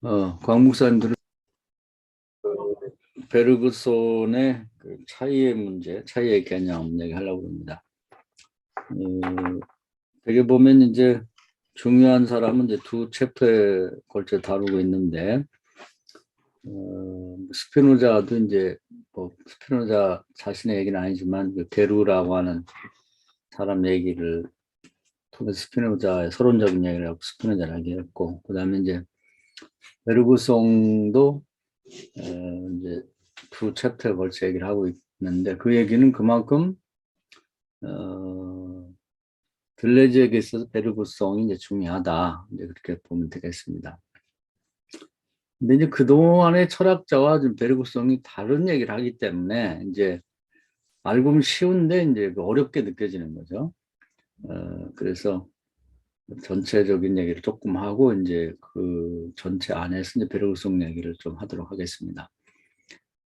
곽 목사님들은 베르그손의 그 차이의 문제, 차이의 개념 얘기하려고 합니다. 되게 보면 이제 중요한 사람은 이제 두 챕터에 걸쳐 다루고 있는데, 스피노자도 이제 스피노자 자신의 얘기는 아니지만 그 게루라고 하는 사람 얘기를 통해서 스피노자의 서론적인 얘기를 하고 스피노자를 얘기했고, 그 다음에 이제 베르그송도 이제 두 챕터에 걸쳐 얘기를 하고 있는데 그 얘기는 그만큼 들레즈에게 있어서 베르구성이 이제 중요하다, 이제 그렇게 보면 되겠습니다. 근데 이제 그동안의 철학자와 좀 베르구성이 다른 얘기를 하기 때문에 이제 알고 보면 쉬운데 이제 어렵게 느껴지는 거죠. 그래서 전체적인 얘기를 조금 하고 이제 그 전체 안에서 이제 베르구성 얘기를 좀 하도록 하겠습니다.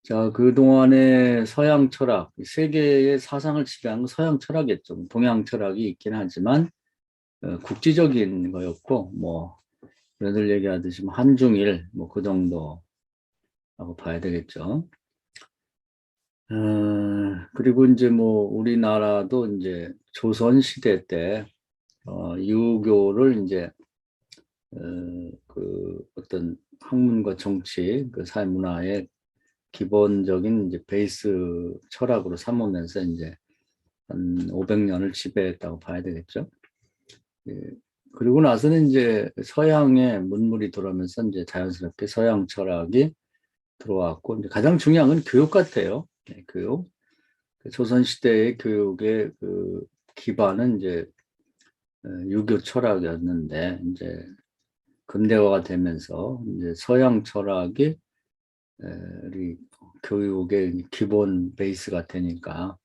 자, 그동안의 서양 철학, 세계의 사상을 지배한 건 서양 철학이었죠. 동양 철학이 있긴 하지만 국지적인 거였고, 뭐 여들 얘기하듯이 한중일 뭐 그 정도라고 봐야 되겠죠. 그리고 이제 뭐 우리나라도 이제 조선 시대 때 유교를 이제 그 어떤 학문과 정치, 그 사회 문화의 기본적인 이제 베이스 철학으로 삼으면서 이제 한 500년을 지배했다고 봐야 되겠죠. 예. 그리고 나서는 이제 서양의 문물이 들어오면서 이제 자연스럽게 서양 철학이 들어왔고, 이제 가장 중요한 건 교육 같아요. 네, 교육. 조선시대의 교육의 그 기반은 이제 유교 철학이었는데, 이제 근대화가 되면서 이제 서양 철학이 우리 교육의 기본 베이스가 되니까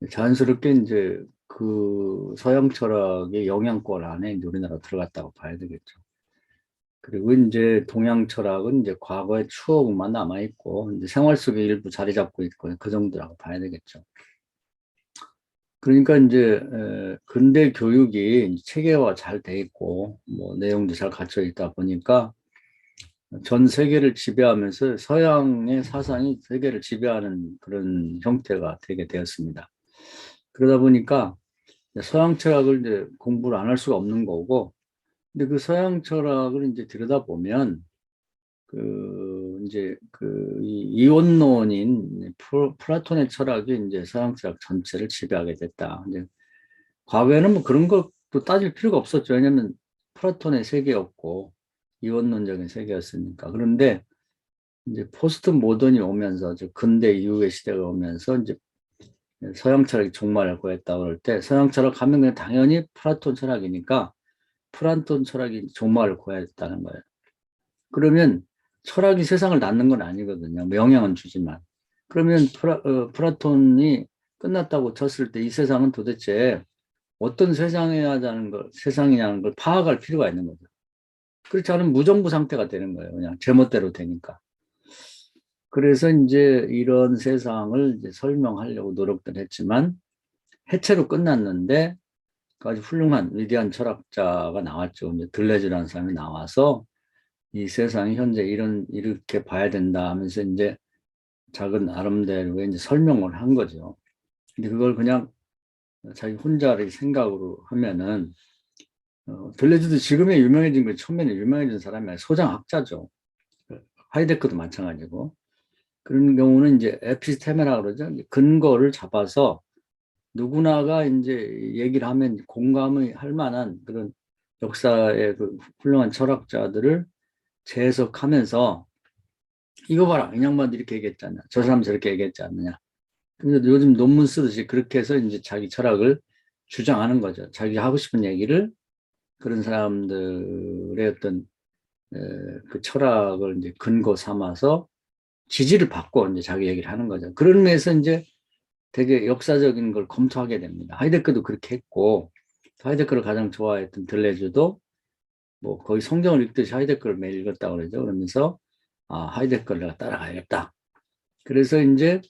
자연스럽게 이제 그 서양 철학의 영향권 안에 이제 우리나라 들어갔다고 봐야 되겠죠. 그리고 이제 동양 철학은 이제 과거의 추억만 남아있고, 이제 생활 속에 일부 자리 잡고 있고, 그 정도라고 봐야 되겠죠. 그러니까 이제, 근대 교육이 체계화 잘 돼 있고, 뭐, 내용도 잘 갖춰 있다 보니까 전 세계를 지배하면서 서양의 사상이 세계를 지배하는 그런 형태가 되게 되었습니다. 그러다 보니까 서양 철학을 이제 공부를 안 할 수가 없는 거고, 근데 그 서양 철학을 이제 들여다보면 그 이제 그 이원론인 플라톤의 철학이 이제 서양 철학 전체를 지배하게 됐다. 이제 과거에는 뭐 그런 것도 따질 필요가 없었죠. 왜냐하면 플라톤의 세계였고 이원론적인 세계였으니까. 그런데 이제 포스트 모던이 오면서 근대 이후의 시대가 오면서 이제 서양 철학이 종말을 구했다 그럴 때 서양 철학 하면 그냥 당연히 플라톤 철학이니까 플라톤 철학이 종말을 구했다는 거예요. 그러면 철학이 세상을 낳는 건 아니거든요. 뭐 영향은 주지만. 그러면 플라톤이 끝났다고 쳤을 때 이 세상은 도대체 어떤 세상이냐는 걸 파악할 필요가 있는 거죠. 그렇지 않으면 무정부 상태가 되는 거예요. 그냥 제멋대로 되니까. 그래서 이제 이런 세상을 이제 설명하려고 노력들 했지만 해체로 끝났는데 아주 훌륭한 위대한 철학자가 나왔죠. 이제 들레즈라는 사람이 나와서 이 세상이 현재 이렇게 봐야 된다 하면서 이제 작은 나름대로의 이제 설명을 한 거죠. 근데 그걸 그냥 자기 혼자의 생각으로 하면은, 들레즈도 지금에 유명해진 거 처음에는 유명해진 사람이 아니라 소장학자죠. 하이데크도 마찬가지고. 그런 경우는 이제 에피스테메라 그러죠. 근거를 잡아서 누구나가 이제 얘기를 하면 공감을 할 만한 그런 역사의 그 훌륭한 철학자들을 재해석하면서 이거 봐라. 이 양반도 이렇게 얘기했잖아. 저 사람 저렇게 얘기했지 않느냐. 근데 요즘 논문 쓰듯이 그렇게 해서 이제 자기 철학을 주장하는 거죠. 자기 하고 싶은 얘기를 그런 사람들의 어떤 그 철학을 이제 근거 삼아서 지지를 받고 이제 자기 얘기를 하는 거죠. 그런 의미에서 이제 되게 역사적인 걸 검토하게 됩니다. 하이데크도 그렇게 했고, 하이데크를 가장 좋아했던 들레즈도 뭐 거의 성경을 읽듯이 하이데크를 매일 읽었다고 그러죠. 그러면서 하이데크를 내가 따라가야겠다. 그래서 이제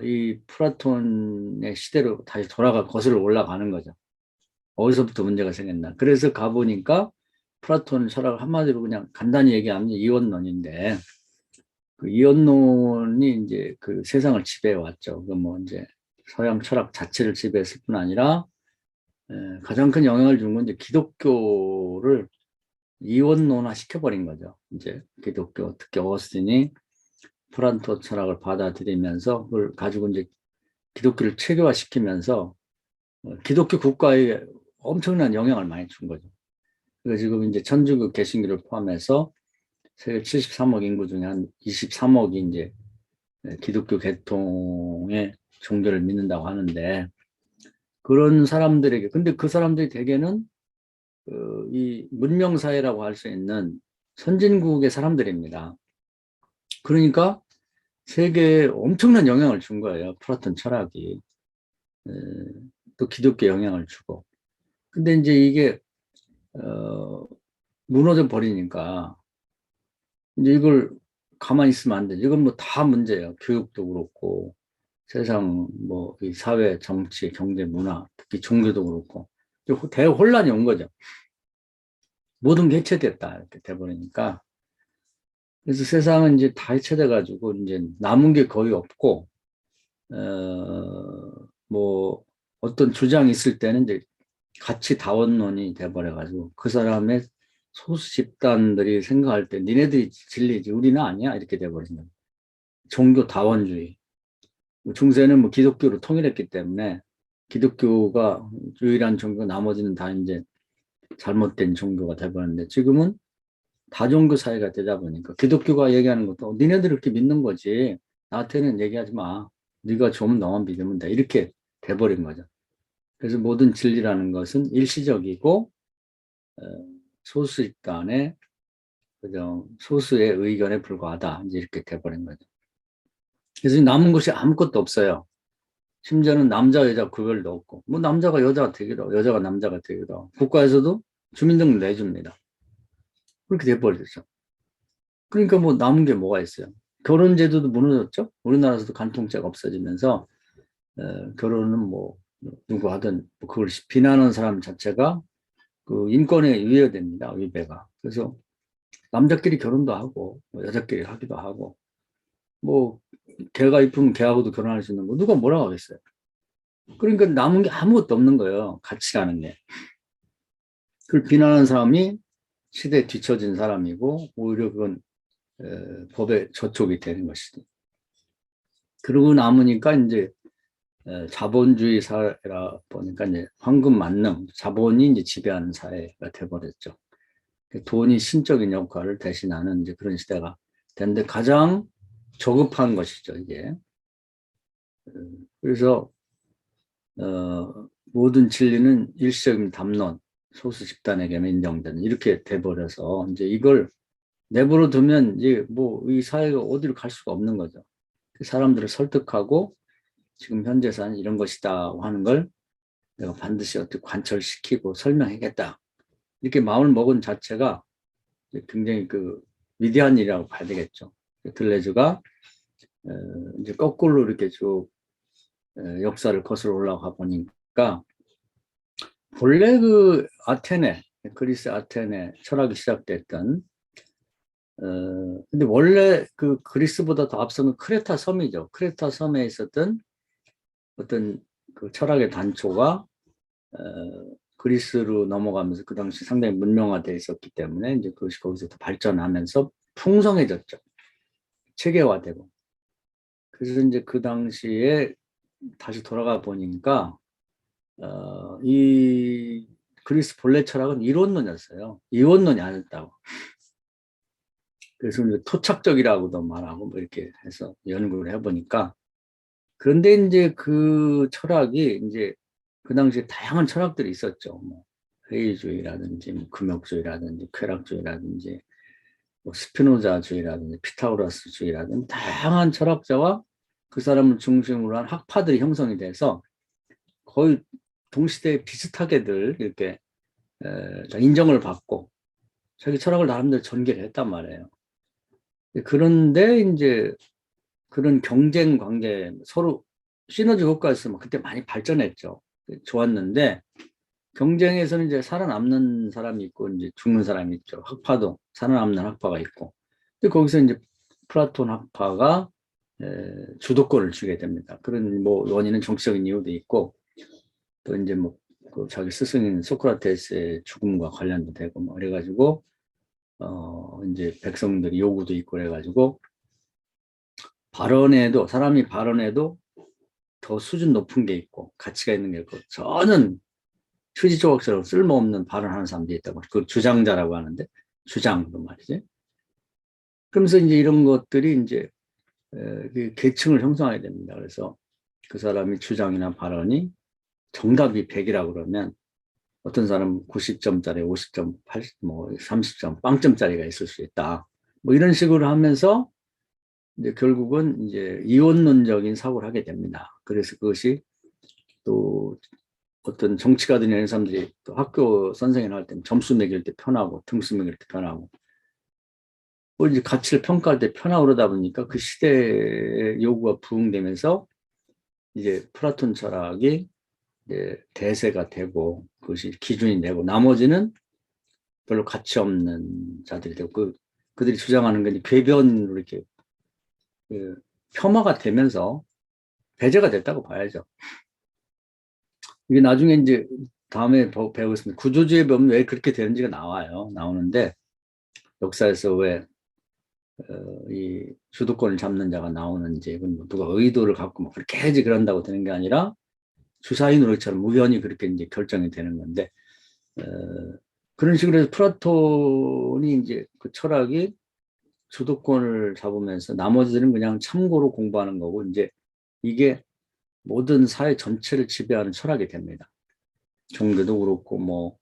이 플라톤의 시대로 다시 거슬러 올라가는 거죠. 어디서부터 문제가 생겼나. 그래서 가보니까 플라톤 철학 한마디로 그냥 간단히 얘기하면 이원론인데, 그 이원론이 이제 그 세상을 지배해 왔죠. 그 뭐 이제 서양 철학 자체를 지배했을 뿐 아니라 가장 큰 영향을 준 건 이제 기독교를 이원론화 시켜버린 거죠. 이제 기독교, 특히 어거스틴이 플라톤 철학을 받아들이면서 그걸 가지고 이제 기독교를 체계화시키면서 기독교 국가에 엄청난 영향을 많이 준 거죠. 그래서 지금 이제 천주교 개신교를 포함해서 세계 73억 인구 중에 한 23억이 이제 기독교 계통의 종교를 믿는다고 하는데, 그런 사람들에게, 근데 그 사람들이 대개는 이 문명사회라고 할 수 있는 선진국의 사람들입니다. 그러니까 세계에 엄청난 영향을 준 거예요. 플라톤 철학이. 또 기독교 영향을 주고. 근데 이제 이게 무너져 버리니까 이제 이걸 가만히 있으면 안 되죠. 이건 뭐 다 문제예요. 교육도 그렇고 세상 뭐 이 사회, 정치, 경제, 문화, 특히 종교도 그렇고 대혼란이 온 거죠. 모든 게 해체됐다 이렇게 돼버리니까. 그래서 세상은 이제 다 해체돼 가지고 이제 남은 게 거의 없고 뭐 어떤 주장이 있을 때는 이제 가치 다원론이 돼버려 가지고 그 사람의 소수 집단들이 생각할 때 니네들이 진리지 우리는 아니야 이렇게 돼버리는 거예요. 종교 다원주의. 중세는 뭐 기독교로 통일했기 때문에 기독교가 유일한 종교, 나머지는 다 이제 잘못된 종교가 돼버렸는데, 지금은 다종교 사회가 되다 보니까 기독교가 얘기하는 것도 니네들 이렇게 믿는 거지 나한테는 얘기하지 마, 네가 좀 너만 믿으면 돼 이렇게 돼버린 거죠. 그래서 모든 진리라는 것은 일시적이고 소수 집단의 그저 소수의 의견에 불과하다 이제 이렇게 돼버린 거죠. 그래서 남은 것이 아무것도 없어요. 심지어는 남자 여자 구별도 없고, 뭐 남자가 여자가 되기로 여자가 남자가 되기로 국가에서도 주민등록 내줍니다. 그렇게 돼버리죠. 그러니까 뭐 남은 게 뭐가 있어요. 결혼제도도 무너졌죠. 우리나라에서도 간통죄가 없어지면서 결혼은 뭐 누구 하든 뭐 그걸 비난하는 사람 자체가 그 인권에 위배됩니다. 위배가. 그래서 남자끼리 결혼도 하고 뭐 여자끼리 하기도 하고, 뭐 걔가 이쁘면 걔하고도 결혼할 수 있는 거 누가 뭐라고 하겠어요. 그러니까 남은 게 아무것도 없는 거예요. 가치라는 게. 그걸 비난하는 사람이 시대에 뒤처진 사람이고 오히려 그건 법에 저촉이 되는 것이죠. 그러고 남으니까 이제 자본주의 사회라 보니까 이제 황금 만능, 자본이 이제 지배하는 사회가 돼버렸죠. 돈이 신적인 역할을 대신하는 이제 그런 시대가 됐는데 가장 조급한 것이죠, 이게. 그래서 모든 진리는 일시적인 담론, 소수 집단에게만 인정되는 이렇게 돼버려서 이제 이걸 내버려 두면 이제 뭐 이 사회가 어디로 갈 수가 없는 거죠. 사람들을 설득하고 지금 현재 사는 이런 것이다 하는 걸 내가 반드시 어떻게 관철시키고 설명하겠다 이렇게 마음을 먹은 자체가 굉장히 그 위대한 일이라고 봐야 되겠죠. 들레즈가 이제 거꾸로 이렇게 쭉 역사를 거슬러 올라가 보니까 본래 그 아테네, 그리스 아테네 철학이 시작됐던 근데 원래 그 그리스보다 더 앞선 건 크레타 섬이죠. 크레타 섬에 있었던 어떤 그 철학의 단초가 그리스로 넘어가면서 그 당시 상당히 문명화되어 있었기 때문에 이제 그것이 거기서 더 발전하면서 풍성해졌죠. 체계화되고. 그래서 이제 그 당시에 다시 돌아가 보니까 이 그리스 본래 철학은 이론론이었어요. 이원론이 아니었다고. 그래서 이제 토착적이라고도 말하고 뭐 이렇게 해서 연구를 해보니까, 그런데 이제 그 철학이 이제 그 당시에 다양한 철학들이 있었죠. 뭐 회의주의라든지 뭐 금욕주의라든지 쾌락주의라든지 뭐 스피노자주의라든지 피타고라스주의라든지 다양한 철학자와 그 사람을 중심으로 한 학파들이 형성이 돼서 거의 동시대에 비슷하게들 이렇게 인정을 받고 자기 철학을 나름대로 전개를 했단 말이에요. 그런데 이제 그런 경쟁 관계 서로 시너지 효과였으면 그때 많이 발전했죠. 좋았는데 경쟁에서는 이제 살아남는 사람이 있고 이제 죽는 사람이 있죠. 학파도 살아남는 학파가 있고. 근데 거기서 이제 플라톤 학파가 주도권을 주게 됩니다. 그런 뭐 원인은 정치적인 이유도 있고 또 이제 뭐그 자기 스승인 소크라테스의 죽음과 관련도 되고 뭐 그래가지고 이제 백성들이 요구도 있고 그래가지고 발언에도 사람이 발언에도 더 수준 높은 게 있고 가치가 있는 게 있고 저는 휴지조각처럼 쓸모없는 발언하는 사람들이 있다고 그 주장자라고 하는데 주장도 말이지. 그러면서 이제 이런 것들이 이제 그 계층을 형성하게 됩니다. 그래서 그 사람이 주장이나 발언이 정답이 100이라고 그러면 어떤 사람은 90점짜리, 50점, 80, 뭐 30점, 빵점짜리가 있을 수 있다. 뭐 이런 식으로 하면서 이제 결국은 이제 이원론적인 사고를 하게 됩니다. 그래서 그것이 또 어떤 정치가들이나 이런 사람들이 또 학교 선생을 할 때 점수 매길 때 편하고 등수 매길 때 편하고 뭐 이제 가치를 평가할 때 편하고 그러다 보니까 그 시대의 요구가 부응되면서 이제 플라톤 철학이 이제 대세가 되고 그것이 기준이 되고 나머지는 별로 가치 없는 자들이 되고 그들이 주장하는 게 궤변으로 이렇게 그 폄하가 되면서 배제가 됐다고 봐야죠. 이게 나중에 이제 다음에 배우겠습니다. 구조주의 보면 왜 그렇게 되는지가 나오는데 역사에서 왜 이 주도권을 잡는 자가 나오는지 이건 뭐 누가 의도를 갖고 뭐 그렇게 해야지 그런다고 되는 게 아니라 주사위 노릇처럼 우연히 그렇게 이제 결정이 되는 건데 어, 그런 식으로 해서 플라톤이 이제 그 철학이 주도권을 잡으면서 나머지들은 그냥 참고로 공부하는 거고 이제 이게 모든 사회 전체를 지배하는 철학이 됩니다. 종교도 그렇고 뭐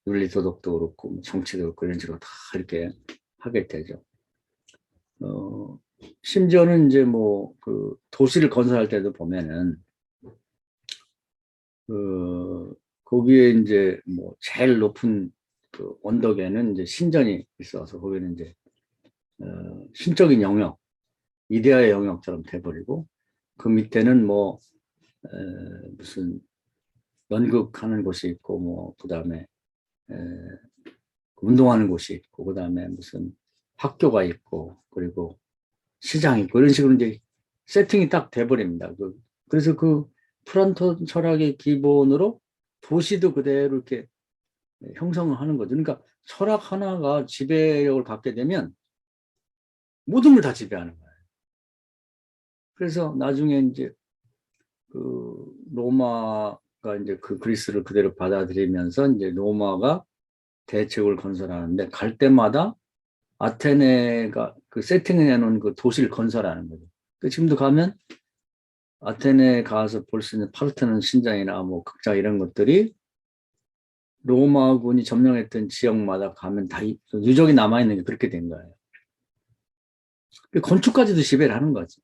윤리 도덕도 그렇고 뭐 정치도 그렇고 이런 식으로 다 이렇게 하게 되죠. 심지어는 이제 뭐 그 도시를 건설할 때도 보면은 그 거기에 이제 뭐 제일 높은 그 언덕에는 이제 신전이 있어서 거기는 이제 신적인 영역, 이데아의 영역처럼 돼버리고 그 밑에는 뭐 무슨 연극하는 곳이 있고 뭐 그다음에 운동하는 곳이 있고 그다음에 무슨 학교가 있고 그리고 시장이 있고 이런 식으로 이제 세팅이 딱 돼버립니다. 그래서 그 플라톤 철학의 기본으로 도시도 그대로 이렇게 형성을 하는 거죠. 그러니까 철학 하나가 지배력을 갖게 되면 모든 걸 다 지배하는 거예요. 그래서 나중에 이제 그 로마가 이제 그 그리스를 그대로 받아들이면서 이제 로마가 대책을 건설하는데 갈 때마다 아테네가 그 세팅해 놓은 그 도시를 건설하는 거죠. 그 지금도 가면 아테네 가서 볼 수 있는 파르테논 신전이나 뭐 극장 이런 것들이 로마군이 점령했던 지역마다 가면 다 유적이 남아있는 게 그렇게 된 거예요. 건축까지도 지배를 하는 거지.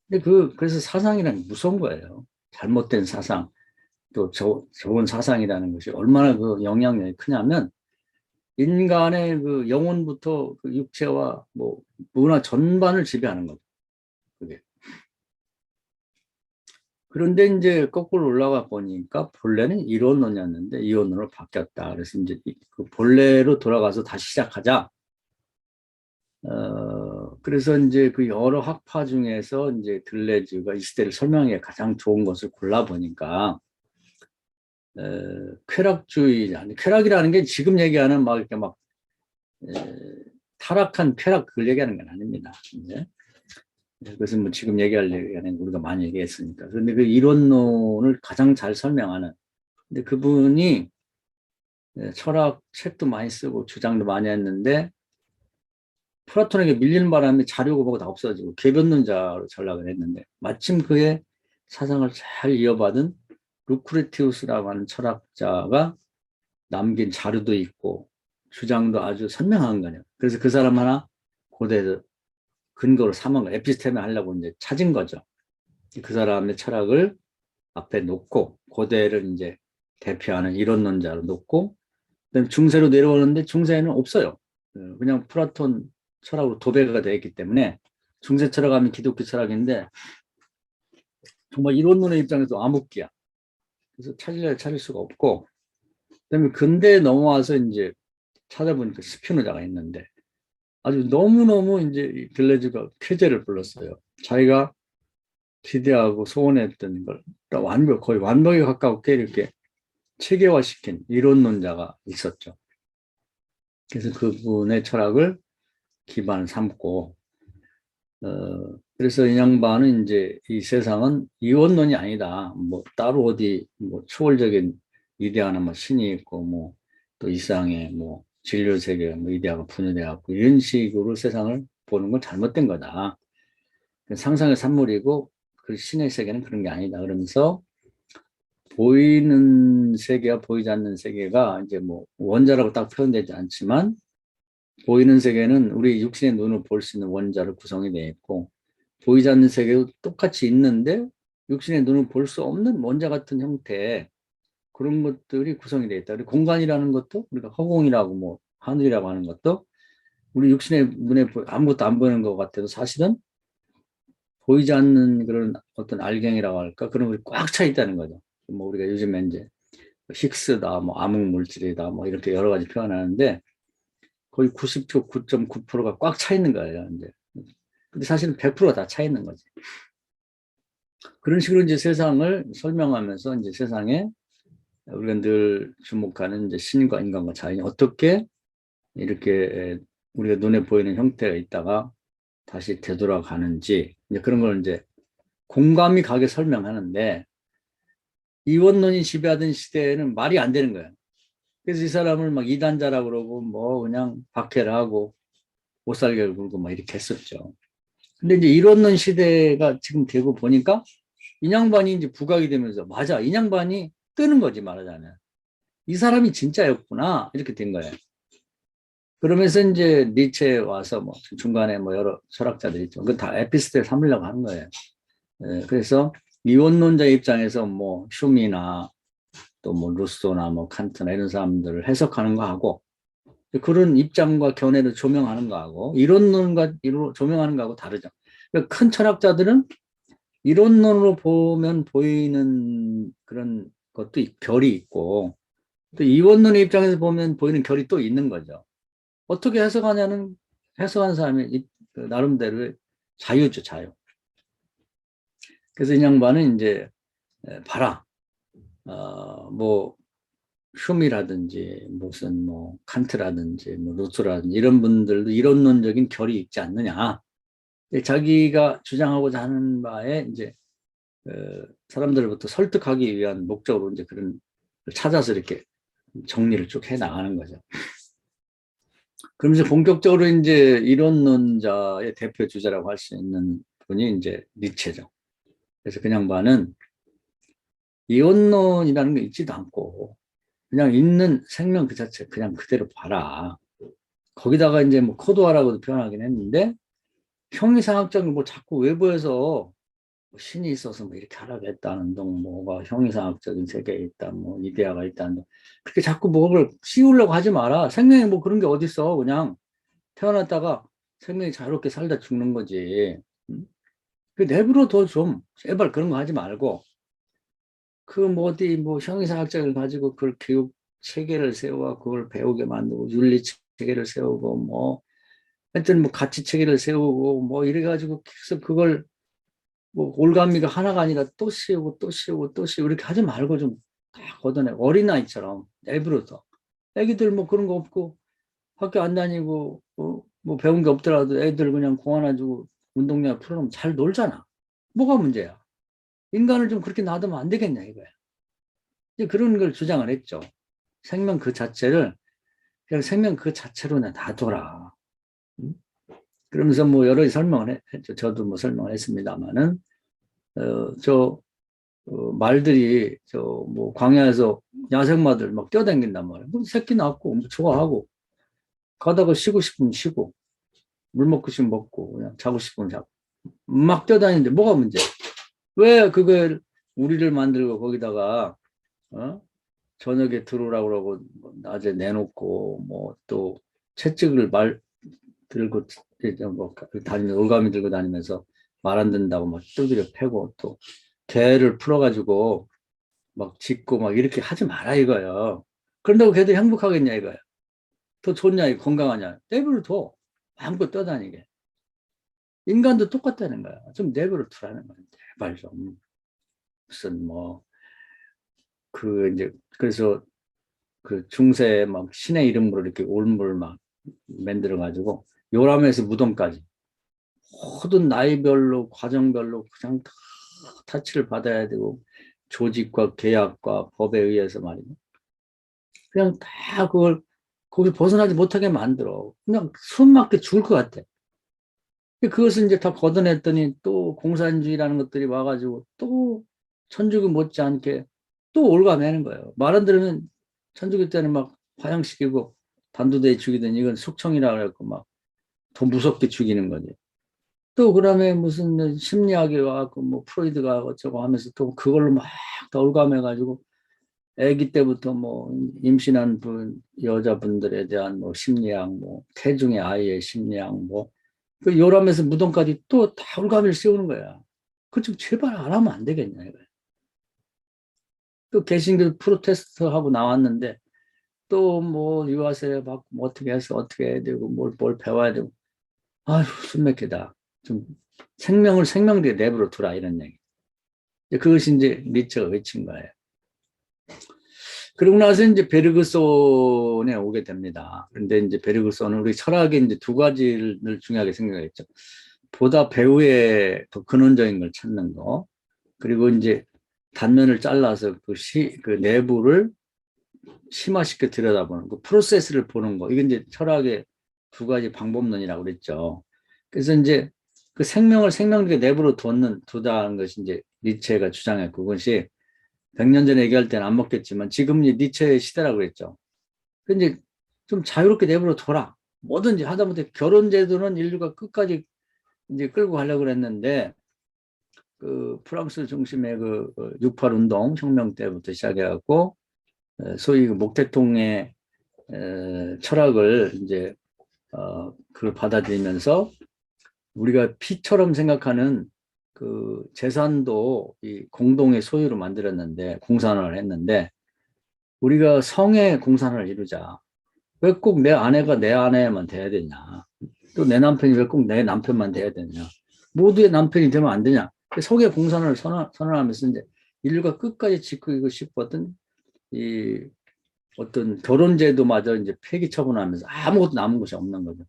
근데 그래서 사상이란 무서운 거예요. 잘못된 사상, 또 좋은 사상이라는 것이 얼마나 그 영향력이 크냐면 인간의 그 영혼부터 그 육체와 뭐 문화 전반을 지배하는 거죠. 그게. 그런데 이제 거꾸로 올라가 보니까 본래는 이론론이었는데 이론으로 바뀌었다. 그래서 이제 그 본래로 돌아가서 다시 시작하자. 그래서 이제 그 여러 학파 중에서 이제 들레즈가 이 시대를 설명하기에 가장 좋은 것을 골라보니까, 쾌락주의, 아니, 쾌락이라는 게 지금 얘기하는 막 이렇게 막, 타락한 쾌락 그걸 얘기하는 건 아닙니다. 이제. 그것은 뭐 지금 얘기할 얘기는 우리가 많이 얘기했으니까. 그런데 그 이론론을 가장 잘 설명하는, 근데 그분이 철학 책도 많이 쓰고 주장도 많이 했는데, 플라톤에게 밀리는 바람에 자료고 뭐고 다 없어지고 궤변론자로 전락을 했는데 마침 그의 사상을 잘 이어받은 루크레티우스라고 하는 철학자가 남긴 자료도 있고 주장도 아주 선명한 거예요. 그래서 그 사람 하나 고대에서 근거로 삼은 거 에피스테메 하려고 이제 찾은 거죠. 그 사람의 철학을 앞에 놓고 고대를 이제 대표하는 이론론자로 놓고 그다음에 중세로 내려오는데 중세에는 없어요. 그냥 플라톤 철학으로 도배가 되어 있기 때문에 중세 철학하면 기독교 철학인데 정말 이론론의 입장에서 암흑기야. 그래서 찾을 수가 없고 그다음에 근대에 넘어와서 이제 찾아보니까 스피노자가 있는데 아주 너무너무 이제 이 들레즈가 쾌재를 불렀어요. 자기가 기대하고 소원했던 걸 거의 완벽에 가깝게 이렇게 체계화시킨 이론론자가 있었죠. 그래서 그분의 철학을 기반 삼고, 그래서 이 양반은 이제 이 세상은 이원론이 아니다. 뭐 따로 어디 뭐 초월적인 이데아나 뭐 신이 있고 뭐 또 이상의 뭐 진료 세계 뭐 이데아가 분열돼 갖고 이런 식으로 세상을 보는 건 잘못된 거다. 상상의 산물이고 그 신의 세계는 그런 게 아니다. 그러면서 보이는 세계와 보이지 않는 세계가 이제 뭐 원자라고 딱 표현되지 않지만 보이는 세계는 우리 육신의 눈으로 볼 수 있는 원자로 구성이 되어 있고 보이지 않는 세계도 똑같이 있는데 육신의 눈으로 볼 수 없는 원자 같은 형태 그런 것들이 구성이 되어 있다. 그리고 공간이라는 것도 우리가 허공이라고 뭐 하늘이라고 하는 것도 우리 육신의 눈에 아무것도 안 보이는 것 같아도 사실은 보이지 않는 그런 어떤 알갱이라고 할까 그런 것이 꽉 차 있다는 거죠. 뭐 우리가 요즘에 이제 힉스다, 뭐 암흑 물질이다, 뭐 이렇게 여러 가지 표현하는데 거의 99.9%가 꽉 차 있는 거예요. 이제 근데 사실은 100%가 다 차 있는 거지. 그런 식으로 이제 세상을 설명하면서 이제 세상에 우리가 늘 주목하는 이제 신과 인간과 자연이 어떻게 이렇게 우리가 눈에 보이는 형태가 있다가 다시 되돌아가는지 이제 그런 걸 이제 공감이 가게 설명하는데 이원론이 지배하던 시대에는 말이 안 되는 거예요. 그래서 이 사람을 막 이단자라 그러고 뭐 그냥 박해를 하고 못살게 굴고 막 이렇게 했었죠. 근데 이제 이론론 시대가 지금 되고 보니까 인양반이 이제 부각이 되면서 맞아 인양반이 뜨는 거지 말하자면 이 사람이 진짜였구나 이렇게 된 거예요. 그러면서 이제 니체에 와서 뭐 중간에 뭐 여러 철학자들이 있죠. 그 다 에피스텔 삼으려고 하는 거예요. 그래서 이원론자 입장에서 뭐 슈미나 또 뭐 루소나 뭐 칸트나 이런 사람들을 해석하는 거 하고 그런 입장과 견해를 조명하는 거하고 이론론과 조명하는 거하고 다르죠. 그러니까 큰 철학자들은 이론론으로 보면 보이는 그런 것도 결이 있고 또 이원론의 입장에서 보면 보이는 결이 또 있는 거죠. 어떻게 해석하냐는 해석하는 사람이 나름대로의 자유죠, 자유. 그래서 이 양반은 이제 봐라, 뭐 흉이라든지 무슨 뭐 칸트라든지 뭐 루소라든지 이런 분들도 이론론적인 결이 있지 않느냐. 자기가 주장하고자 하는 바에 이제 사람들부터 설득하기 위한 목적으로 이제 그런 찾아서 이렇게 정리를 쭉 해 나가는 거죠. 그러면서 본격적으로 이제 이론론자의 대표 주자라고 할 수 있는 분이 이제 니체죠. 그래서 그냥 봐는 이원론이라는 게 있지도 않고 그냥 있는 생명 그 자체 그냥 그대로 봐라. 거기다가 이제 뭐 코드화라고도 표현하긴 했는데 형이상학적인 뭐 자꾸 외부에서 신이 있어서 뭐 이렇게 하라고 했다는 둥 뭐가 형이상학적인 세계에 있다 뭐 이데아가 있다는 둥 그렇게 자꾸 뭐를 씌우려고 하지 마라. 생명이 뭐 그런 게 어딨어. 그냥 태어났다가 생명이 자유롭게 살다 죽는 거지. 그 내부로 더 좀 제발 그런 거 하지 말고 그 뭐 어디 뭐 형이상학적을 가지고 그걸 교육 체계를 세워 그걸 배우게 만들고 윤리 체계를 세우고 뭐 하여튼 뭐 가치 체계를 세우고 뭐 이래 가지고 계속 그걸 뭐 올가미가 하나가 아니라 또 씌우고 또 씌우고 또 씌우고 이렇게 하지 말고 좀 다 걷어내 어린아이처럼 내부로서 애기들 뭐 그런 거 없고 학교 안 다니고 뭐 배운 게 없더라도 애들 그냥 공 하나 주고 운동장 풀어놓으면 잘 놀잖아. 뭐가 문제야? 인간을 좀 그렇게 놔두면 안 되겠냐 이거야. 이제 그런 걸 주장을 했죠. 생명 그 자체를 그냥 생명 그 자체로 놔둬라. 그러면서 뭐 여러 가지 설명을 했죠. 저도 뭐 설명을 했습니다만은 저 말들이 저 뭐 광야에서 야생마들 막 뛰어다닌단 말이야. 뭐 새끼 낳고 뭐 좋아하고 가다가 쉬고 싶으면 쉬고 물 먹고 싶으면 먹고 그냥 자고 싶으면 자고 막 뛰어다니는데 뭐가 문제야? 왜 그걸 우리를 만들고 거기다가 저녁에 들어오라고 그러고 낮에 내놓고 뭐 또 채찍을 말 들고 뭐 다니면서 올가미 들고 다니면서 말 안 듣는다고 막 두드려 패고 또 개를 풀어가지고 막 짖고 막 이렇게 하지 마라 이거예요. 그런다고 걔도 행복하겠냐 이거야. 더 좋냐, 건강하냐. 내버려 둬. 마음껏 떠다니게. 인간도 똑같다는 거야. 좀 내버려 두라는 거야. 제발 좀. 무슨 뭐, 이제, 그래서 그 중세 막 신의 이름으로 이렇게 올물 막 만들어가지고, 요람에서 무덤까지. 모든 나이별로, 과정별로 그냥 다 타치를 받아야 되고, 조직과 계약과 법에 의해서 말이야. 그냥 다 그걸, 거기 벗어나지 못하게 만들어. 그냥 숨 막혀 죽을 것 같아. 그것을 이제 다 걷어냈더니 또 공산주의라는 것들이 와가지고 또 천주교 못지않게 또 올가매는 거예요. 말 안 들으면 천주교 때는 막 화형시키고 단두대에 죽이더니 이건 숙청이라고 그랬고 막 더 무섭게 죽이는 거지. 또 그다음에 무슨 심리학이 와갖고 뭐 프로이드가 어쩌고 하면서 또 그걸로 막 다 올가매가지고 아기 때부터 뭐 임신한 여자분들에 대한 뭐 심리학, 뭐 태중의 아이의 심리학, 뭐 그 요람에서 무덤까지 또 다 올가미를 씌우는 거야. 그 좀 제발 안 하면 안 되겠냐 이거야. 또 개신교 프로테스트 하고 나왔는데 또 뭐 유아세례 받고 뭐 어떻게 해서 어떻게 해야 되고 뭘 배워야 되고 아휴 숨막히다. 좀 생명을 생명되게 내버려 두라 이런 얘기. 그것이 이제 니체가 외친 거예요. 그러고 나서 이제 베르그손에 오게 됩니다. 그런데 이제 베르그손은 우리 철학에 이제 두 가지를 중요하게 생각했죠. 보다 배우의 더 근원적인 걸 찾는 거. 그리고 이제 단면을 잘라서 그 내부를 심화시켜 들여다보는 그 프로세스를 보는 거. 이게 이제 철학의 두 가지 방법론이라고 그랬죠. 그래서 이제 그 생명을 생명력에 내부로 두다는 것이 이제 니체가 주장했고, 그것이 100년 전에 얘기할 때는 안 먹겠지만 지금 니체의 시대라고 그랬죠. 근데 좀 자유롭게 내버려 둬라. 뭐든지 하다못해 결혼 제도는 인류가 끝까지 이제 끌고 가려고 그랬는데 그 프랑스 중심의 그68 운동 혁명 때부터 시작해갖고 소위 그 목태통의 철학을 이제 그걸 받아들이면서 우리가 피처럼 생각하는 그 재산도 이 공동의 소유로 만들었는데 공산화를 했는데 우리가 성의 공산화를 이루자. 왜 꼭 내 아내가 내 아내만 돼야 되냐? 또 내 남편이 왜 꼭 내 남편만 돼야 되냐? 모두의 남편이 되면 안 되냐? 성의 공산화를 선언하면서 이제 인류가 끝까지 지키고 싶었던 이 어떤 결혼제도마저 이제 폐기 처분하면서 아무것도 남은 것이 없는 거죠.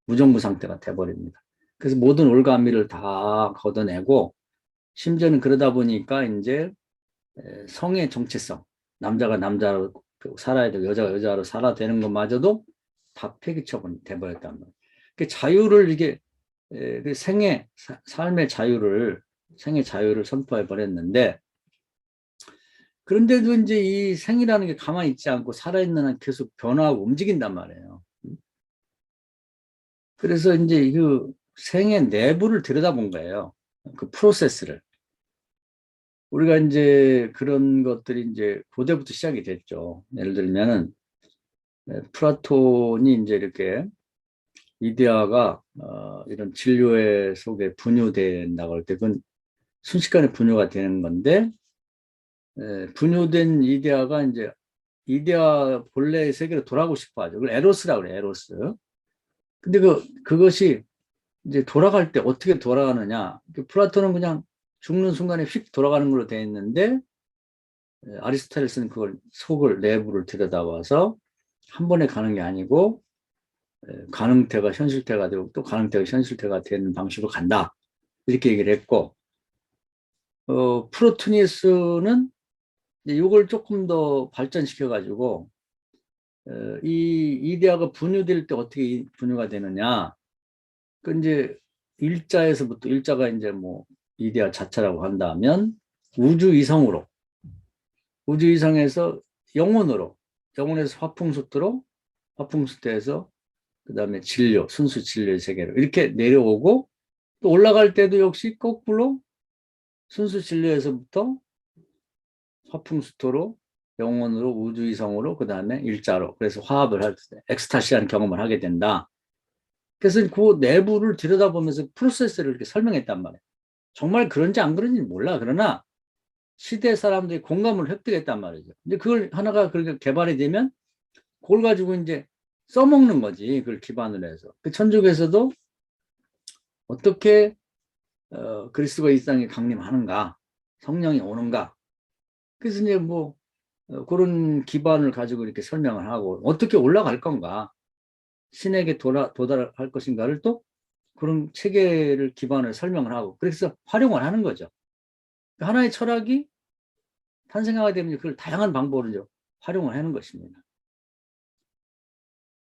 무정부 상태가 돼버립니다. 그래서 모든 올가미를 다 걷어내고 심지어는 그러다 보니까 이제 성의 정체성, 남자가 남자로 살아야 되고 여자가 여자로 살아야 되는 것마저도 다 폐기 처분 돼버렸단 말이에요. 그 자유를 이게 그 삶의 생의 자유를 선포해 버렸는데 그런데도 이제 이 생이라는 게 가만히 있지 않고 살아있는 한 계속 변화하고 움직인단 말이에요. 그래서 이제 그 생의 내부를 들여다본 거예요. 그 프로세스를. 우리가 이제 그런 것들이 이제 고대부터 시작이 됐죠. 예를 들면은 플라톤이 이제 이렇게 이데아가 이런 진료의 속에 분유된다고 할 때 그건 순식간에 분유가 되는 건데 분유된 이데아가 이제 이데아 본래의 세계로 돌아가고 싶어 하죠. 그걸 에로스라고 그래요, 에로스. 근데 그것이 이제 돌아갈 때 어떻게 돌아가느냐. 플라톤은 그냥 죽는 순간에 휙 돌아가는 걸로 되어 있는데, 아리스토텔레스는 그걸 내부를 들여다봐서 한 번에 가는 게 아니고, 가능태가 현실태가 되고 또 가능태가 현실태가 되는 방식으로 간다. 이렇게 얘기를 했고, 프로투니스는 이걸 조금 더 발전시켜가지고, 이 이데아가 분유될 때 어떻게 분유가 되느냐. 그 이제 일자가 이제 뭐 이데아 자체라고 한다면 우주 이성에서 영혼에서 화풍수토에서 그다음에 순수 진료의 세계로 이렇게 내려오고 또 올라갈 때도 역시 거꾸로 순수 진료에서부터 화풍수토로 영혼으로 우주 이성으로 그다음에 일자로 그래서 화합을 할 때 엑스타시한 경험을 하게 된다. 그래서 그 내부를 들여다보면서 프로세스를 이렇게 설명했단 말이에요. 정말 그런지 안 그런지 몰라. 그러나 시대 사람들이 공감을 획득했단 말이죠. 근데 그걸 하나가 그렇게 개발이 되면 그걸 가지고 이제 써먹는 거지. 그걸 기반으로 해서. 그 천주교에서도 어떻게 그리스도가 이 땅에 강림하는가, 성령이 오는가. 그래서 이제 뭐 그런 기반을 가지고 이렇게 설명을 하고 어떻게 올라갈 건가, 신에게 도달할 것인가를 또 그런 체계를 기반으로 설명을 하고 그래서 활용을 하는 거죠. 하나의 철학이 탄생하게 되면 그걸 다양한 방법으로 활용을 하는 것입니다.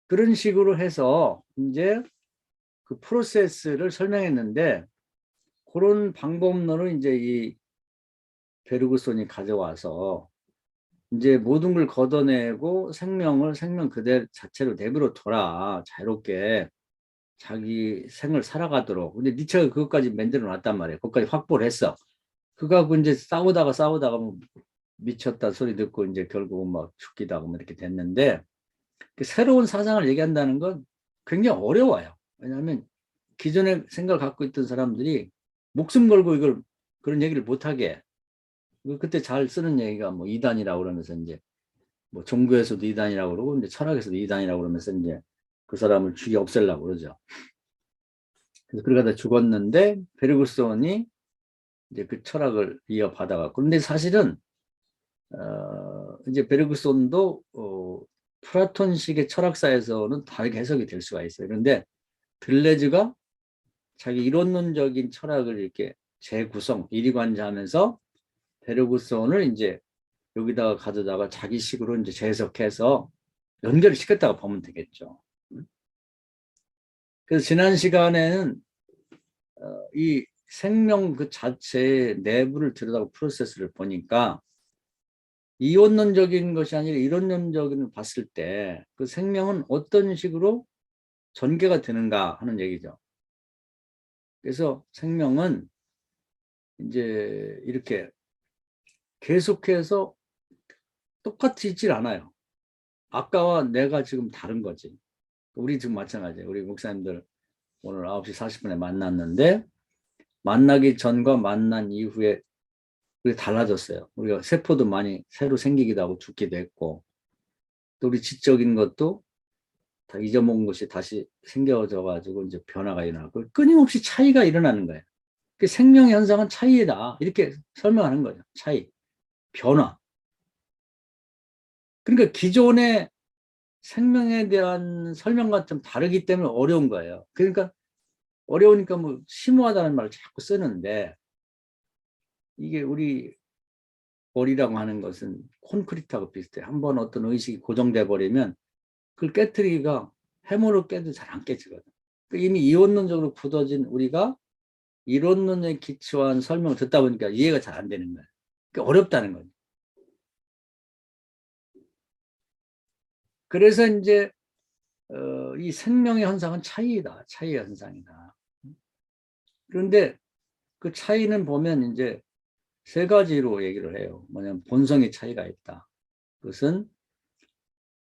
그런 식으로 해서 이제 그 프로세스를 설명했는데 그런 방법론을 이제 이 베르그손이 가져와서 이제 모든 걸 걷어내고 생명 그대로 자체로 내버려 둬라. 자유롭게 자기 생을 살아가도록. 근데 니체가 그것까지 만들어 놨단 말이에요. 그것까지 확보를 했어. 그거하고 이제 싸우다가 뭐 미쳤다 소리 듣고 이제 결국은 막 죽기도 하고 뭐 이렇게 됐는데 그 새로운 사상을 얘기한다는 건 굉장히 어려워요. 왜냐하면 기존의 생각을 갖고 있던 사람들이 목숨 걸고 이걸 그런 얘기를 못하게 해. 그때 잘 쓰는 얘기가 뭐 이단이라고 그러면서 이제 뭐 종교에서도 이단이라고 그러고 이제 철학에서도 이단이라고 그러면서 이제 그 사람을 죽여 없애려고 그러죠. 그래서 그러다 죽었는데 베르그손이 이제 그 철학을 이어받아갖고 근데 사실은 이제 베르그손도 플라톤식의 철학사에서는 다르게 해석이 될 수가 있어요. 그런데 들레즈가 자기 이론론적인 철학을 이렇게 재구성, 이리관자하면서 베르그손을 이제 여기다가 가져다가 자기식으로 이제 재해석해서 연결을 시켰다고 보면 되겠죠. 그래서 지난 시간에는 이 생명 그 자체의 내부를 들여다보고 프로세스를 보니까 이원론적인 것이 아니라 이론론적인 봤을 때 그 생명은 어떤 식으로 전개가 되는가 하는 얘기죠. 그래서 생명은 이제 이렇게 계속해서 똑같이 있질 않아요. 아까와 내가 지금 다른 거지. 우리 지금 마찬가지예요. 우리 목사님들 오늘 9시 40분에 만났는데 만나기 전과 만난 이후에 그게 달라졌어요. 우리가 세포도 많이 새로 생기기도 하고 죽기도 했고 또 우리 지적인 것도 다 잊어먹은 것이 다시 생겨져 가지고 이제 변화가 일어나고 끊임없이 차이가 일어나는 거예요. 그 생명 현상은 차이다. 이렇게 설명하는 거죠. 차이, 변화. 그러니까 기존의 생명에 대한 설명과 좀 다르기 때문에 어려운 거예요. 그러니까 어려우니까 뭐 심오하다는 말을 자꾸 쓰는데 이게 우리 머리라고 하는 것은 콘크리트하고 비슷해. 한번 어떤 의식이 고정돼 버리면 그걸 깨트리기가 해머로 깨도 잘 안 깨지거든. 그러니까 이미 이원론적으로 굳어진 우리가 이론론에 기초한 설명을 듣다 보니까 이해가 잘 안 되는 거예요. 그러니까 어렵다는 거죠. 그래서 이제 이 생명의 현상은 차이다. 차이의 현상이다. 그런데 그 차이는 보면 이제 세 가지로 얘기를 해요. 뭐냐면 본성의 차이가 있다. 그것은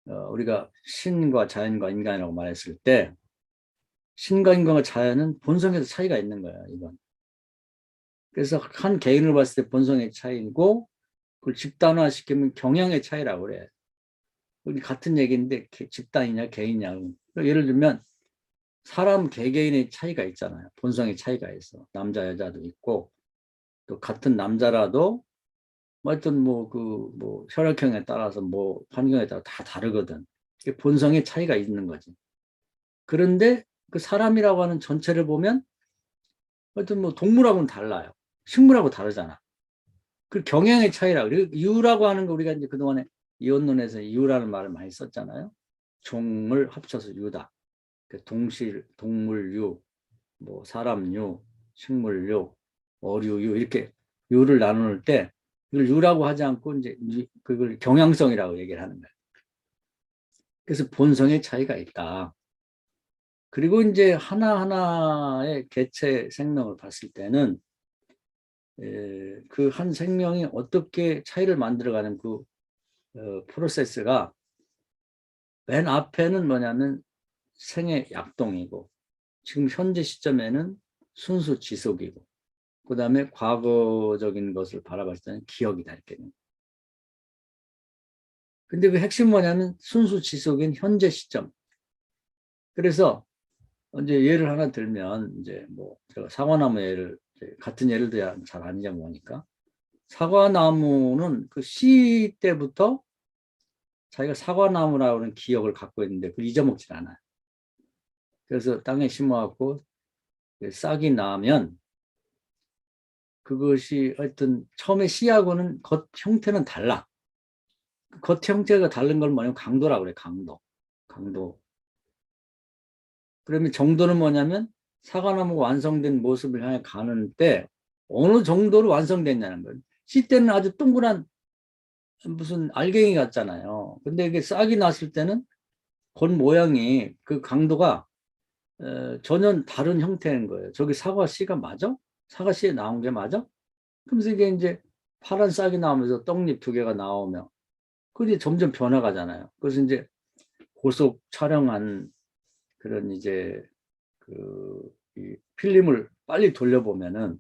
우리가 신과 자연과 인간이라고 말했을 때 신과 인간과 자연은 본성에서 차이가 있는 거야. 이건. 그래서 한 개인을 봤을 때 본성의 차이고 그걸 집단화 시키면 경향의 차이라고 그래. 같은 얘기인데 집단이냐 개인이냐. 예를 들면 사람 개개인의 차이가 있잖아요. 본성의 차이가 있어. 남자 여자도 있고 또 같은 남자라도 뭐 하여튼 뭐 혈액형에 따라서 뭐 환경에 따라 다 다르거든. 본성의 차이가 있는 거지. 그런데 그 사람이라고 하는 전체를 보면 하여튼 뭐 동물하고는 달라요. 식물하고 다르잖아. 그 경향의 차이라. 그리고 유라고 하는 거 우리가 이제 그동안에 이원론에서 유라는 말을 많이 썼잖아요. 종을 합쳐서 유다. 동실, 동물유, 뭐 사람유, 식물유, 어류유 이렇게 유를 나눌 때 이걸 유라고 하지 않고 이제 그걸 경향성이라고 얘기를 하는 거예요. 그래서 본성의 차이가 있다. 그리고 이제 하나하나의 개체 생명을 봤을 때는 그 한 생명이 어떻게 차이를 만들어가는 그 프로세스가 맨 앞에는 뭐냐면 생의 약동이고 지금 현재 시점에는 순수 지속이고 그 다음에 과거적인 것을 바라봤을 때는 기억이다 이렇게 근데 그 핵심 뭐냐면 순수 지속인 현재 시점. 그래서 이제 예를 하나 들면 이제 뭐 제가 사과나무 예를 같은 예를 들어야 잘 아니냐고 하니까 사과나무는 그 씨 때부터 자기가 사과나무라고 하는 기억을 갖고 있는데 그걸 잊어먹질 않아요. 그래서 땅에 심어갖고 싹이 나면 그것이 하여튼 처음에 씨하고는 겉 형태는 달라. 겉 형태가 다른 걸 뭐냐면 강도라고 그래. 강도. 그러면 정도는 뭐냐면 사과나무가 완성된 모습을 향해 가는 때 어느 정도로 완성됐냐는 거예요. 씨 때는 아주 동그란 무슨 알갱이 같잖아요. 근데 이게 싹이 났을 때는 겉 모양이 그 강도가 전혀 다른 형태인 거예요. 저기 사과 씨가 맞아? 사과 씨에 나온 게 맞아? 그러면서 이게 이제 파란 싹이 나오면서 떡잎 두 개가 나오면 그게 점점 변화가잖아요. 그래서 이제 고속 촬영한 그런 이제 이 필름을 빨리 돌려보면은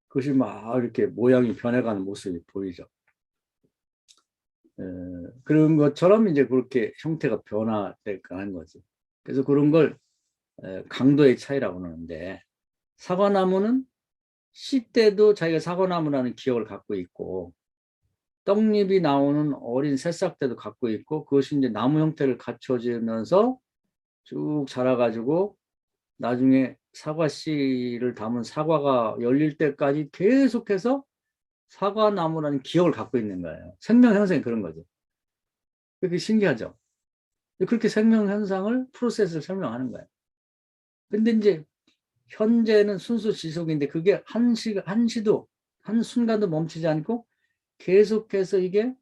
그것이 막 이렇게 모양이 변해가는 모습이 보이죠. 그런 것처럼 이제 그렇게 형태가 변화되는 거지. 그래서 그런 걸 강도의 차이라고 하는데 사과나무는 씨 때도 자기가 사과나무라는 기억을 갖고 있고 떡잎이 나오는 어린 새싹 때도 갖고 있고 그것이 이제 나무 형태를 갖춰지면서 쭉 자라가지고 나중에 사과 씨를 담은 사과가 열릴 때까지 계속해서 사과나무라는 기억을 갖고 있는 거예요. 생명 현상이 그런 거죠. 그게 신기하죠. 그렇게 생명 현상을 프로세스를 설명하는 거예요. 근데 이제 현재는 순수 지속인데 그게 한시도 한순간도 멈추지 않고 계속해서 이게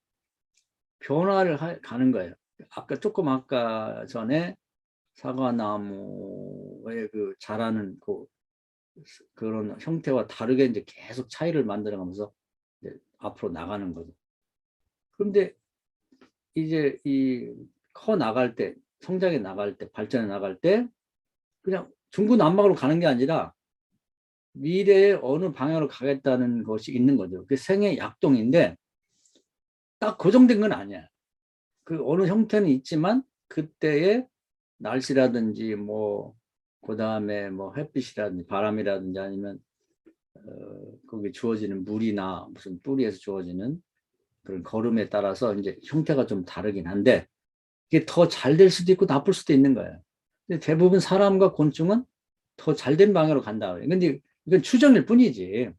변화를 가는 거예요. 아까 전에 사과나무의 그 자라는 그런 형태와 다르게 이제 계속 차이를 만들어가면서 이제 앞으로 나가는 거죠. 그런데 이제 이 커 나갈 때, 성장해 나갈 때, 발전해 나갈 때 그냥 중구난방으로 가는 게 아니라 미래에 어느 방향으로 가겠다는 것이 있는 거죠. 그게 생의 약동인데 딱 고정된 건 아니야. 그 어느 형태는 있지만 그때의 날씨라든지 뭐 그다음에 뭐 햇빛이라든지 바람이라든지 아니면 거기 주어지는 물이나 무슨 뿌리에서 주어지는 그런 걸음에 따라서 이제 형태가 좀 다르긴 한데 이게 더 잘 될 수도 있고 나쁠 수도 있는 거예요. 근데 대부분 사람과 곤충은 더 잘 된 방향으로 간다 그래요. 근데 이건 추정일 뿐이지.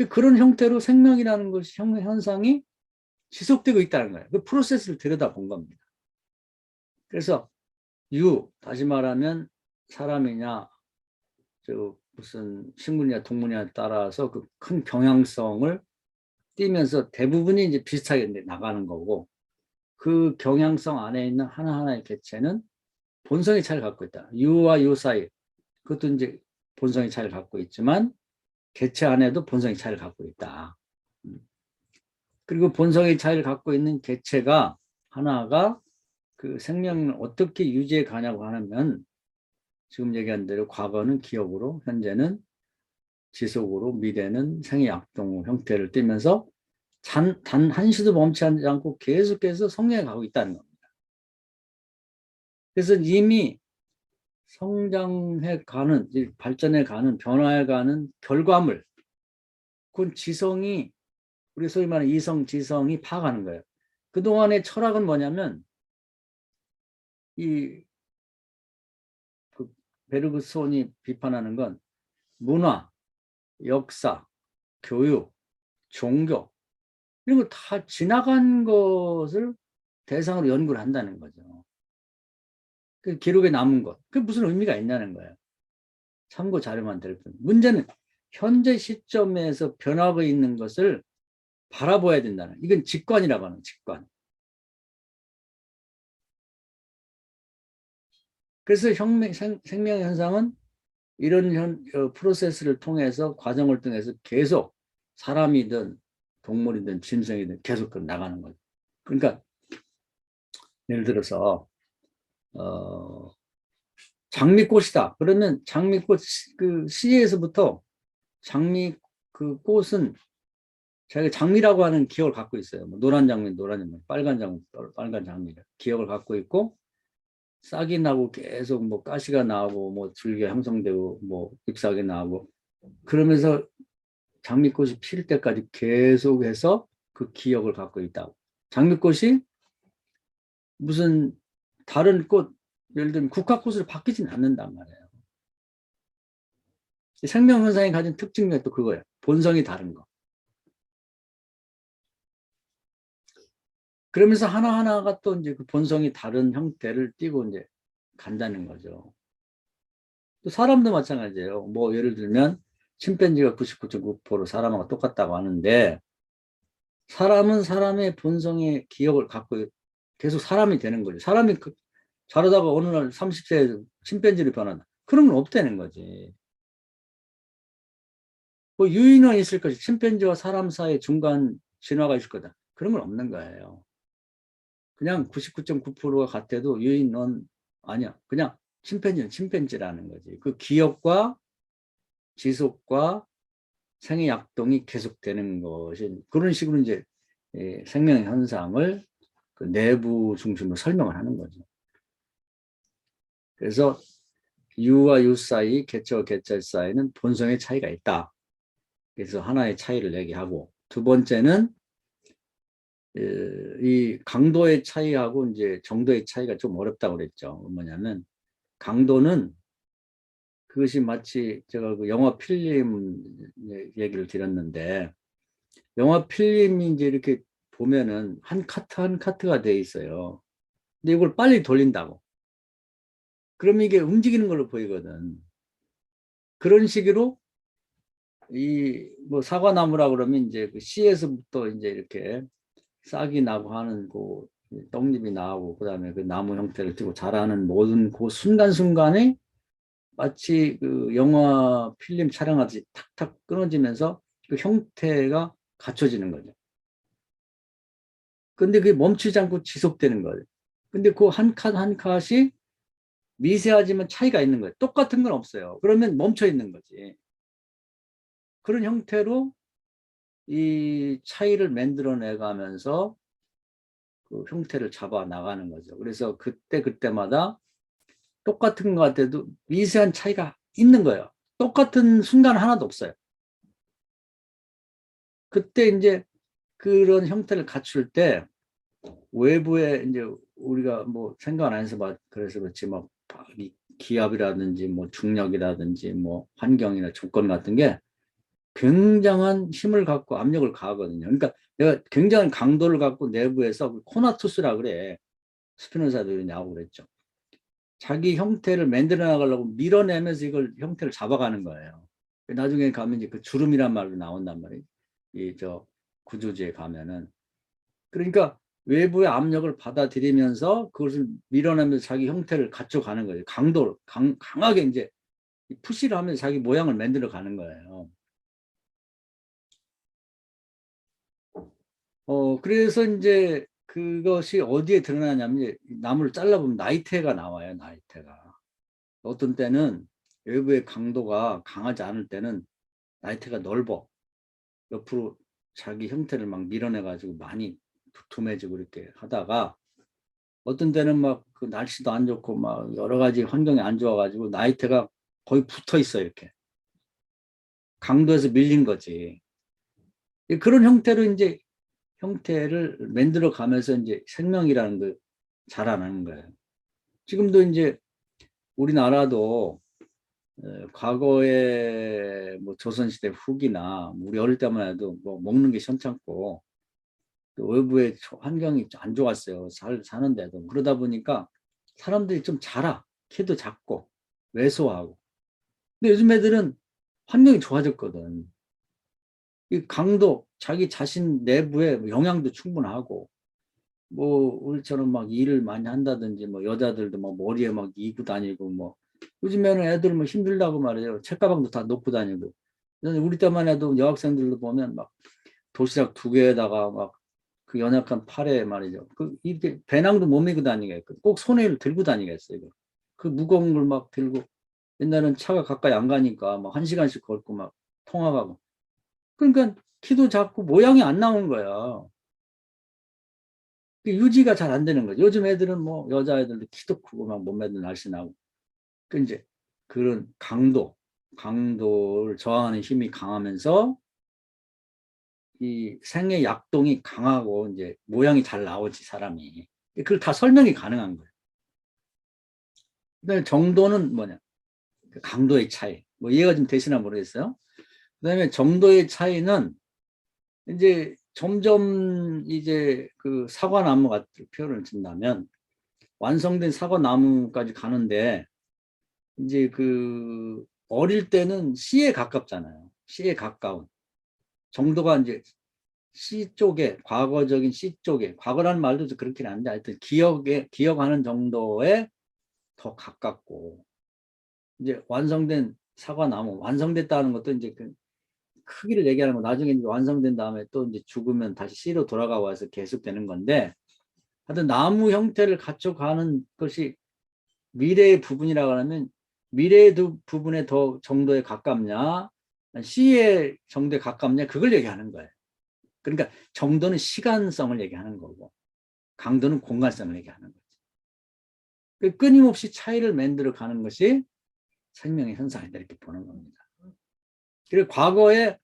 그런 형태로 생명이라는 것이 현상이 지속되고 있다는 거예요. 그 프로세스를 들여다본 겁니다. 그래서 다시 말하면 사람이냐 저 무슨 식물이냐 동물이냐에 따라서 그 큰 경향성을 띠면서 대부분이 이제 비슷하게 나가는 거고 그 경향성 안에 있는 하나하나의 개체는 본성의 차이를 갖고 있다. 유와 유 사이 그것도 이제 본성의 차이를 갖고 있지만 개체 안에도 본성의 차이를 갖고 있다. 그리고 본성의 차이를 갖고 있는 개체가 하나가 그 생명을 어떻게 유지해 가냐고 하면 지금 얘기한 대로 과거는 기억으로 현재는 지속으로 미래는 생의 약동 형태를 띠면서 단 한시도 멈추지 않고 계속해서 성장해 가고 있다는 겁니다. 그래서 이미 성장해 가는 발전해 가는 변화해 가는 결과물 그건 지성이 우리 소위 말하는 이성 지성이 파악하는 거예요. 그동안의 철학은 뭐냐면 이 그 베르그손이 비판하는 건 문화, 역사, 교육, 종교 이런 거 다 지나간 것을 대상으로 연구를 한다는 거죠. 그 기록에 남은 것. 그게 무슨 의미가 있냐는 거예요. 참고 자료만 될 뿐. 문제는 현재 시점에서 변하고 있는 것을 바라봐야 된다는. 이건 직관이라고 하는 직관. 그래서 생명 현상은 이런 프로세스를 통해서 과정을 통해서 계속 사람이든 동물이든 짐승이든 계속 나가는 거죠. 그러니까 예를 들어서 어, 장미꽃이다. 그러면 장미꽃 그 씨에서부터 장미 그 꽃은 자기가 장미라고 하는 기억을 갖고 있어요. 뭐 노란 장미, 노란 장미, 빨간 장미, 빨간 장미 기억을 갖고 있고 싹이 나고 계속 뭐 가시가 나오고 뭐 줄기 형성되고 뭐 잎사귀 나오고 그러면서 장미꽃이 필 때까지 계속해서 그 기억을 갖고 있다고. 장미꽃이 무슨 다른 꽃, 예를 들면 국화꽃으로 바뀌지는 않는단 말이에요. 생명현상이 가진 특징 중에 또 그거예요. 본성이 다른 거. 그러면서 하나하나가 또 이제 그 본성이 다른 형태를 띠고 이제 간다는 거죠. 또 사람도 마찬가지예요. 뭐 예를 들면 침팬지가 99.9% 사람하고 똑같다고 하는데 사람은 사람의 본성의 기억을 갖고 계속 사람이 되는 거죠. 사람이 자라다가 어느 날 30세에 침팬지로 변한다. 그런 건 없다는 거지. 뭐 유인원 있을 것이 침팬지와 사람 사이 중간 진화가 있을 거다. 그런 건 없는 거예요. 그냥 99.9%가 같아도 유인원 아니야. 그냥 침팬지는 침팬지라는 거지. 그 기억과 지속과 생의 약동이 계속되는 것이 그런 식으로 이제 생명 현상을 그 내부 중심으로 설명을 하는 거죠. 그래서 유와 유 사이, 개체와 개체 사이는 본성의 차이가 있다. 그래서 하나의 차이를 얘기하고 두 번째는 이 강도의 차이하고 이제 정도의 차이가 좀 어렵다고 그랬죠. 뭐냐면 강도는 그것이 마치 제가 그 영화 필름 얘기를 드렸는데 영화 필름이 이제 이렇게 보면은 한 카트 한 카트가 돼 있어요. 근데 이걸 빨리 돌린다고. 그럼 이게 움직이는 걸로 보이거든. 그런 식으로 이 뭐 사과나무라 그러면 이제 그 씨에서부터 이제 이렇게 싹이 나고 하는 그 떡잎이 나오고 그다음에 그 나무 형태를 띠고 자라는 모든 그 순간순간에 마치 그 영화 필름 촬영하듯이 탁탁 끊어지면서 그 형태가 갖춰지는 거죠. 근데 그게 멈추지 않고 지속되는 거예요. 근데 그 한 칸 한 칸이 미세하지만 차이가 있는 거예요. 똑같은 건 없어요. 그러면 멈춰 있는 거지. 그런 형태로 이 차이를 만들어내 가면서 그 형태를 잡아 나가는 거죠. 그래서 그때마다 똑같은 것 같아도 미세한 차이가 있는 거예요. 똑같은 순간 하나도 없어요. 그때 이제 그런 형태를 갖출 때 외부에 이제 우리가 뭐 생각 안 해서 막 그래서 그렇지 막 기압이라든지 뭐 중력이라든지 뭐 환경이나 조건 같은 게 굉장한 힘을 갖고 압력을 가하거든요. 그러니까 내가 굉장한 강도를 갖고 내부에서 코나투스라 그래. 스피노자들이 나오고 그랬죠. 자기 형태를 만들어 나가려고 밀어내면서 이걸 형태를 잡아가는 거예요. 나중에 가면 이제 그 주름이란 말로 나온단 말이에요. 이 저 구조지에 가면은. 그러니까 외부의 압력을 받아들이면서 그것을 밀어내면서 자기 형태를 갖춰가는 거예요. 강도를 강하게 이제 푸시를 하면서 자기 모양을 만들어 가는 거예요. 그래서 이제 그것이 어디에 드러나냐면 나무를 잘라보면 나이테가 나와요. 나이테가. 어떤 때는 외부의 강도가 강하지 않을 때는 나이테가 넓어. 옆으로 자기 형태를 막 밀어내가지고 많이 두툼해지고 이렇게 하다가 어떤 때는 막 그 날씨도 안 좋고 막 여러 가지 환경이 안 좋아가지고 나이테가 거의 붙어 있어 이렇게. 강도에서 밀린 거지. 그런 형태로 이제 형태를 만들어 가면서 이제 생명이라는 걸 자라나는 거예요. 지금도 이제 우리나라도 과거에 뭐 조선시대 후기나 우리 어릴 때만 해도 뭐 먹는 게 시원찮고 또 외부의 환경이 안 좋았어요. 사는데도. 그러다 보니까 사람들이 좀 자라. 키도 작고 왜소하고. 근데 요즘 애들은 환경이 좋아졌거든. 이 강도, 자기 자신 내부에 영향도 충분하고 뭐 우리처럼 막 일을 많이 한다든지 뭐 여자들도 막 머리에 막 이고 다니고 뭐 요즘에는 애들 뭐 힘들다고 말해요. 책가방도 다 놓고 다니고. 우리 때만 해도 여학생들도 보면 막 도시락 두 개에다가 막 그 연약한 팔에 말이죠. 그 이렇게 배낭도 못 메고 다니겠고 꼭 손에 들고 다니겠어요. 이거. 그 무거운 걸 막 들고 옛날엔 차가 가까이 안 가니까 막 한 시간씩 걷고 막 통화하고 그러니까 키도 작고 모양이 안 나온 거야. 유지가 잘 안 되는 거죠. 요즘 애들은 뭐 여자애들도 키도 크고 막 몸매도 날씬하고. 그 이제 그런 강도를 저항하는 힘이 강하면서 이 생의 약동이 강하고 이제 모양이 잘 나오지 사람이. 그걸 다 설명이 가능한 거예요. 그다음에 정도는 뭐냐? 그 강도의 차이. 뭐 이해가 좀 되시나 모르겠어요. 그다음에 정도의 차이는 이제 점점 이제 그 사과나무 같은 표현을 준다면 완성된 사과나무까지 가는데 이제 그 어릴 때는 C에 가깝잖아요. C에 가까운 정도가 이제 C 쪽에 과거적인 C 쪽에 과거라는 말도 그렇긴 한데 하여튼 기억하는 정도에 더 가깝고 이제 완성된 사과나무 완성됐다는 것도 이제 그 크기를 얘기하는 거 나중에 이제 완성된 다음에 또 이제 죽으면 다시 C로 돌아가 와서 계속되는 건데 하여튼 나무 형태를 갖춰가는 것이 미래의 부분이라고 하면 미래의 부분에 더 정도에 가깝냐 C의 정도에 가깝냐 그걸 얘기하는 거예요. 그러니까 정도는 시간성을 얘기하는 거고 강도는 공간성을 얘기하는 거지. 끊임없이 차이를 만들어 가는 것이 생명의 현상이다 이렇게 보는 겁니다. 그리고 과거에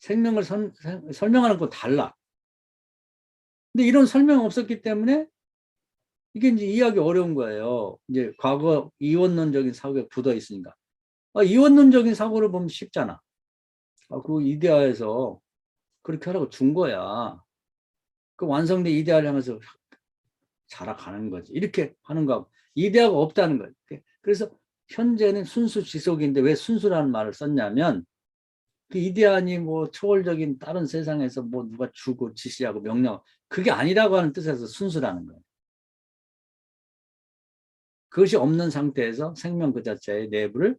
생명을 설명하는 거 달라. 근데 이런 설명 없었기 때문에 이게 이제 이해하기 어려운 거예요. 이제 과거 이원론적인 사고에 굳어 있으니까. 이원론적인 사고를 보면 쉽잖아. 그 이데아에서 그렇게 하라고 준 거야. 그 완성된 이데아를 향해서 자라가는 거지. 이렇게 하는 거 이데아가 없다는 거예요. 그래서 현재는 순수 지속인데 왜 순수라는 말을 썼냐면 그 이데아니 뭐 초월적인 다른 세상에서 뭐 누가 주고 지시하고 명령 그게 아니라고 하는 뜻에서 순수라는 거예요. 그것이 없는 상태에서 생명 그 자체의 내부를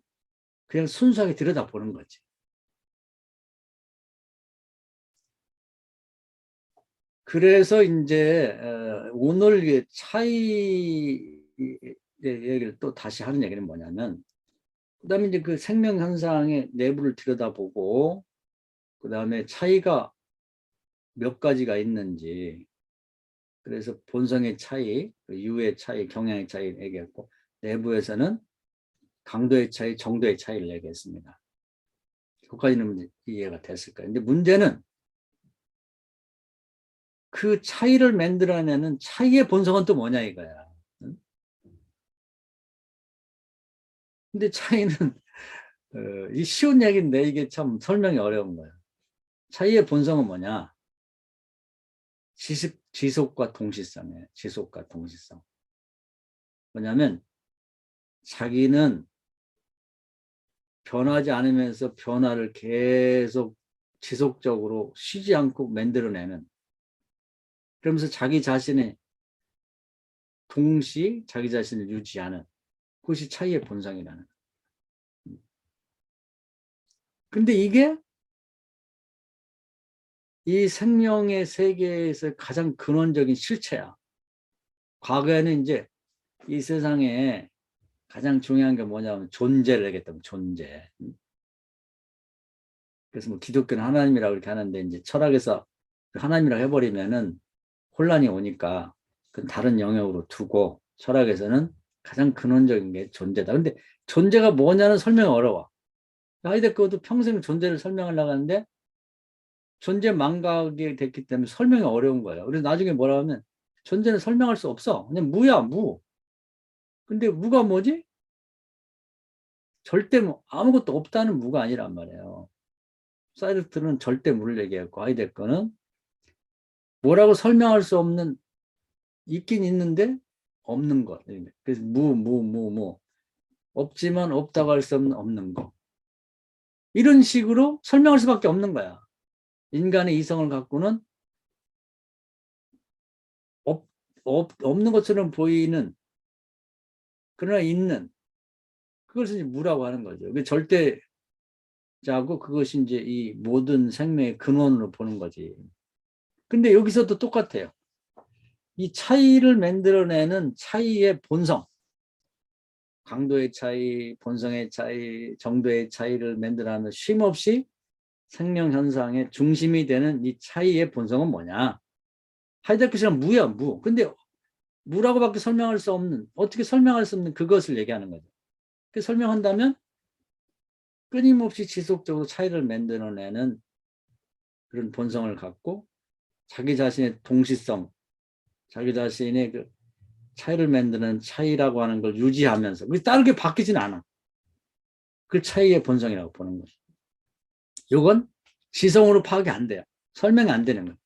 그냥 순수하게 들여다보는 거지. 그래서 이제 오늘 차이 얘기를 또 다시 하는 얘기는 뭐냐면 그다음에 이제 그 생명 현상의 내부를 들여다보고 그다음에 차이가 몇 가지가 있는지 그래서 본성의 차이, 유의 차이, 경향의 차이 얘기했고 내부에서는 강도의 차이, 정도의 차이를 얘기했습니다. 거기까지는 이해가 됐을 거예요. 근데 문제는 그 차이를 만들어내는 차이의 본성은 또 뭐냐 이거야. 근데 차이는 이 쉬운 얘기인데 이게 참 설명이 어려운 거야. 차이의 본성은 뭐냐? 지속과 동시성이에요. 지속과 동시성. 뭐냐면 자기는 변하지 않으면서 변화를 계속 지속적으로 쉬지 않고 만들어내는 그러면서 자기 자신의 동시 자기 자신을 유지하는 그것이 차이의 본성이라는. 근데 이게 이 생명의 세계에서 가장 근원적인 실체야. 과거에는 이제 이 세상에 가장 중요한 게 뭐냐면 존재를 얘기했던 존재. 그래서 뭐 기독교는 하나님이라고 이렇게 하는데 이제 철학에서 하나님이라고 해버리면은 혼란이 오니까 그 다른 영역으로 두고 철학에서는 가장 근원적인 게 존재다. 근데 존재가 뭐냐는 설명이 어려워. 하이데거도 평생 존재를 설명하려고 하는데 존재 망각이 됐기 때문에 설명이 어려운 거예요. 그래서 나중에 뭐라 하면 존재는 설명할 수 없어. 그냥 무야, 무. 근데 무가 뭐지? 절대 아무것도 없다는 무가 아니란 말이에요. 사르트르는 절대 무를 얘기했고 하이데거는 뭐라고 설명할 수 없는 있긴 있는데 없는 것. 그래서 무. 없지만 없다고 할 수 없는 없는 거. 이런 식으로 설명할 수밖에 없는 거야. 인간의 이성을 갖고는 없는 것처럼 보이는 그러나 있는 그것을 이제 무라고 하는 거죠. 그 절대자고 그것이 이제 이 모든 생명의 근원으로 보는 거지. 근데 여기서도 똑같아요. 이 차이를 만들어내는 차이의 본성, 강도의 차이, 본성의 차이, 정도의 차이를 만들어내는 쉼없이 생명 현상의 중심이 되는 이 차이의 본성은 뭐냐? 하이데크시는 무야, 무. 근데 무라고밖에 설명할 수 없는, 어떻게 설명할 수 없는 그것을 얘기하는 거죠. 그 설명한다면 끊임없이 지속적으로 차이를 만들어내는 그런 본성을 갖고 자기 자신의 동시성, 자기 자신의 그 차이를 만드는 차이라고 하는 걸 유지하면서 그게 다르게 바뀌진 않아. 그 차이의 본성이라고 보는 거죠. 이건 지성으로 파악이 안 돼요. 설명이 안 되는 거예요.